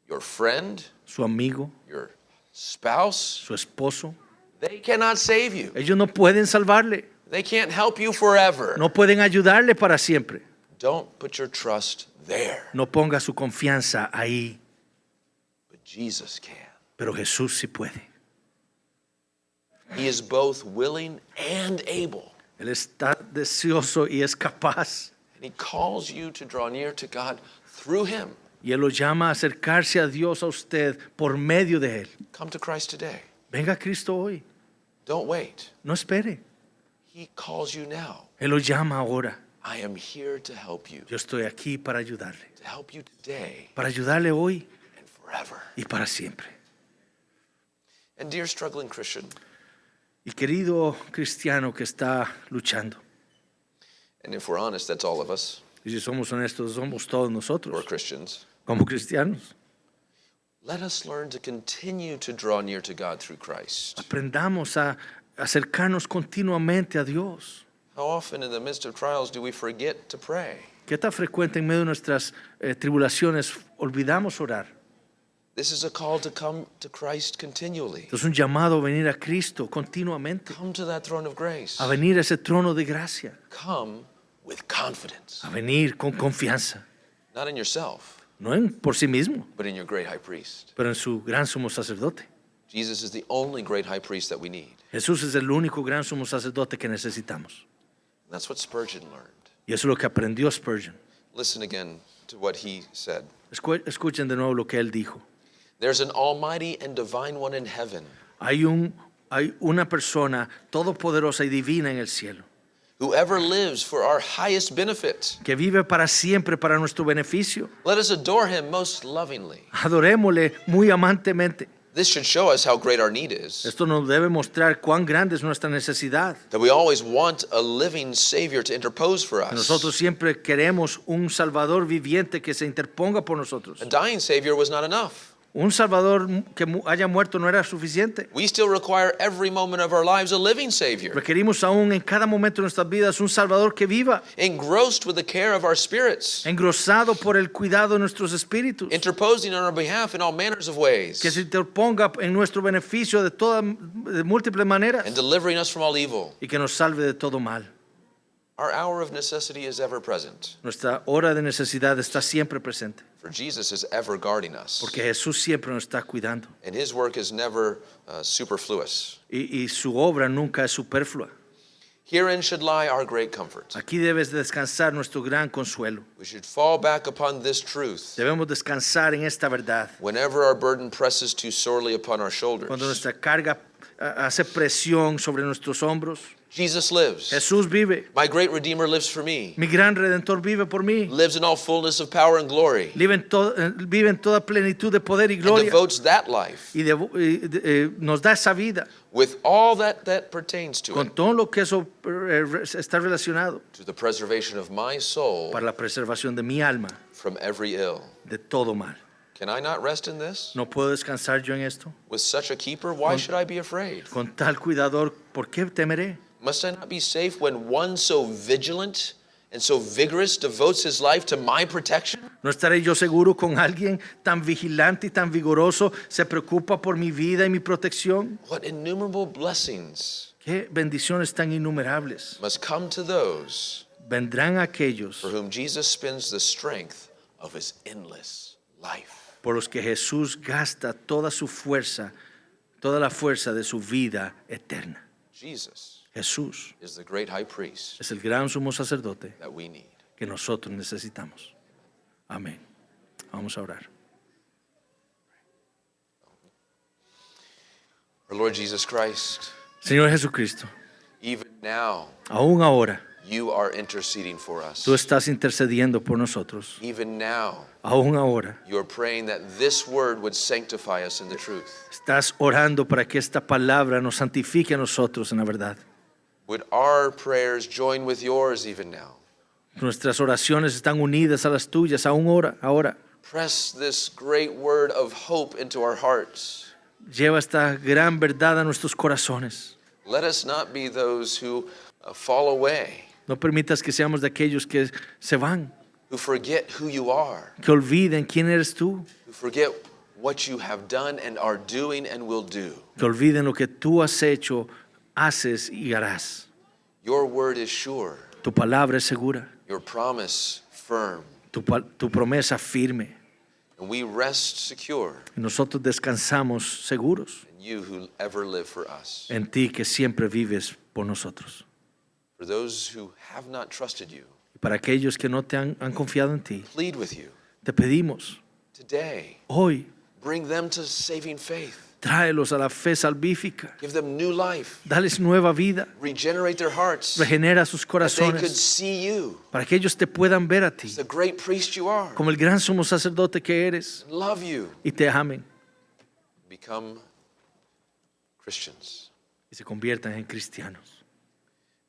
your friend, su amigo, your spouse, su esposo. they cannot save you. Ellos no pueden salvarle. They can't help you forever. No pueden ayudarle para siempre. Don't put your trust there. No ponga su confianza ahí. But Jesus can. Pero Jesús sí puede. He is both willing and able. Él está deseoso y es capaz. And he calls you to draw near to God through him. Y Él lo llama a acercarse a Dios a usted por medio de Él. Come to Christ today. Venga a Cristo hoy. Don't wait. No espere. He calls you now. Él lo llama ahora. I am here to help you. Yo estoy aquí para ayudarle. To help you today Para ayudarle hoy and forever. y para siempre. And dear struggling Christian, Y querido cristiano que está luchando. and if we're honest, that's all of us. Y si somos honestos, somos todos We're nosotros Christians. como cristianos. Let us learn to continue to draw near to God through Christ. Aprendamos a acercarnos continuamente a Dios. How often in the midst of trials do we forget to pray? ¿Qué tan frecuente en medio de nuestras tribulaciones olvidamos orar? This is a call to come to Christ continually. Es un llamado a venir a Cristo continuamente, Come to that throne of grace. a venir a ese trono de gracia, Come with confidence, a venir con confianza, not in yourself, no por sí mismo, but in your great high priest. pero en su gran sumo sacerdote. Jesus is the only great high priest that we need. Jesús es el único gran sumo sacerdote que necesitamos. That's what Spurgeon learned. Y eso es lo que aprendió Spurgeon. Listen again to what he said. Escuchen de nuevo lo que él dijo. There's an almighty and divine one in heaven Hay una persona todopoderosa y divina en el cielo who ever lives for our highest benefit. que vive para siempre para nuestro beneficio. Let us adore him most lovingly. Adorémosle muy amantemente. This should show us how great our need is. Esto nos debe mostrar cuán grande es nuestra necesidad. That we always want a living Savior to interpose for us. Nosotros siempre queremos un Salvador viviente que se interponga por nosotros. A dying Savior was not enough. Un Salvador que haya muerto no era suficiente. We still require every moment of our lives a living Savior, Requerimos aún en cada momento de nuestras vidas un Salvador que viva, engrossed with the care of our spirits, engrosado por el cuidado de nuestros espíritus, interposing on our behalf in all manners of ways, que se interponga en nuestro beneficio de múltiples maneras and delivering us from all evil. y que nos salve de todo mal. Our hour of necessity is ever present, Nuestra hora de necesidad está siempre presente, for Jesus is ever guarding us, porque Jesús siempre nos está cuidando and his work is never superfluous. y su obra nunca es superflua. Herein should lie our great comfort. Aquí debes descansar nuestro gran consuelo. We should fall back upon this truth Debemos descansar en esta verdad. whenever our burden presses too sorely upon our shoulders. Cuando nuestra carga hace presión sobre nuestros hombros, Jesus lives. Jesús vive. My great Redeemer lives for me. Mi gran Redentor vive por mí. Lives in all fullness of power and glory, Vive en toda plenitud de poder y and gloria. devotes that life Y nos da esa vida with all that pertains to con it todo lo que eso está relacionado to the preservation of my soul para la preservación de mi alma from every ill. de todo mal. Can I not rest in this? ¿No puedo descansar yo en esto? With such a keeper, why should I be afraid? Con tal cuidador, ¿por qué temeré? Must I not be safe when one so vigilant and so vigorous devotes his life to my protection? ¿No estaré yo seguro con alguien tan vigilante y tan vigoroso se preocupa por mi vida y mi protección? What innumerable blessings Qué bendiciones tan innumerables must come to those vendrán a aquellos for whom Jesus spends the strength of his endless life. por los que Jesús gasta toda su fuerza, toda la fuerza de su vida eterna. Jesus Jesús is the great high priest es el gran sumo sacerdote that we need. que nosotros necesitamos. Amén. Vamos a orar. Our Lord Jesus Christ, Señor Jesucristo, even now aún ahora you are interceding for us. tú estás intercediendo por nosotros. Even now Aún ahora you are praying that this word would sanctify us in the truth. estás orando para que esta palabra nos santifique a nosotros en la verdad. Would our prayers join with yours even now? Nuestras oraciones están unidas a las tuyas, aún ahora. Press this great word of hope into our hearts. Lleva esta gran verdad a nuestros corazones. Let us not be those who fall away, No permitas que seamos de aquellos que se van, who forget who you are, que olviden quién eres tú, who forget what you have done and are doing and will do. que olviden lo que tú has hecho, haces y harás. Your word is sure, Tu palabra es segura, your promise firm, tu promesa firme. and we rest secure Y nosotros descansamos seguros in you who ever live for us. en ti que siempre vives por nosotros. For those who have not trusted you, Y para aquellos que no te han confiado en ti, plead with you te pedimos today. hoy, Bring them to saving faith. tráelos a la fe salvífica, Give them new life. dales nueva vida, Regenerate their hearts. regenera sus That they could corazones, see you para que ellos te puedan ver a ti, as the great priest you are. como el gran sumo sacerdote que eres, And love you. y te amen Become Christians. y se conviertan en cristianos.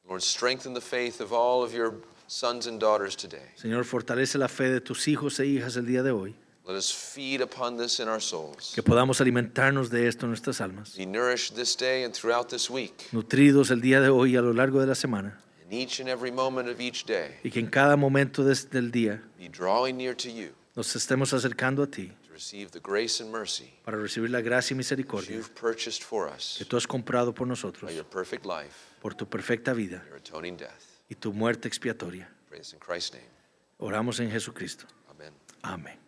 Lord, strengthen the faith of all of your sons and daughters today. Señor, fortalece la fe de tus hijos e hijas el día de hoy, Let us feed upon this in our souls. que podamos alimentarnos de esto en nuestras almas, Be nourished this day and throughout this week. nutridos el día de hoy y a lo largo de la semana, In each and every moment of each day, y que en cada momento del día be drawing near to you nos estemos acercando a ti to receive the grace and mercy para recibir la gracia y that misericordia you've purchased for us que tú has comprado por nosotros, by your perfect life, por tu perfecta vida your atoning death. y tu muerte expiatoria. Pray this in Christ's name. Oramos en Jesucristo. Amen. Amén.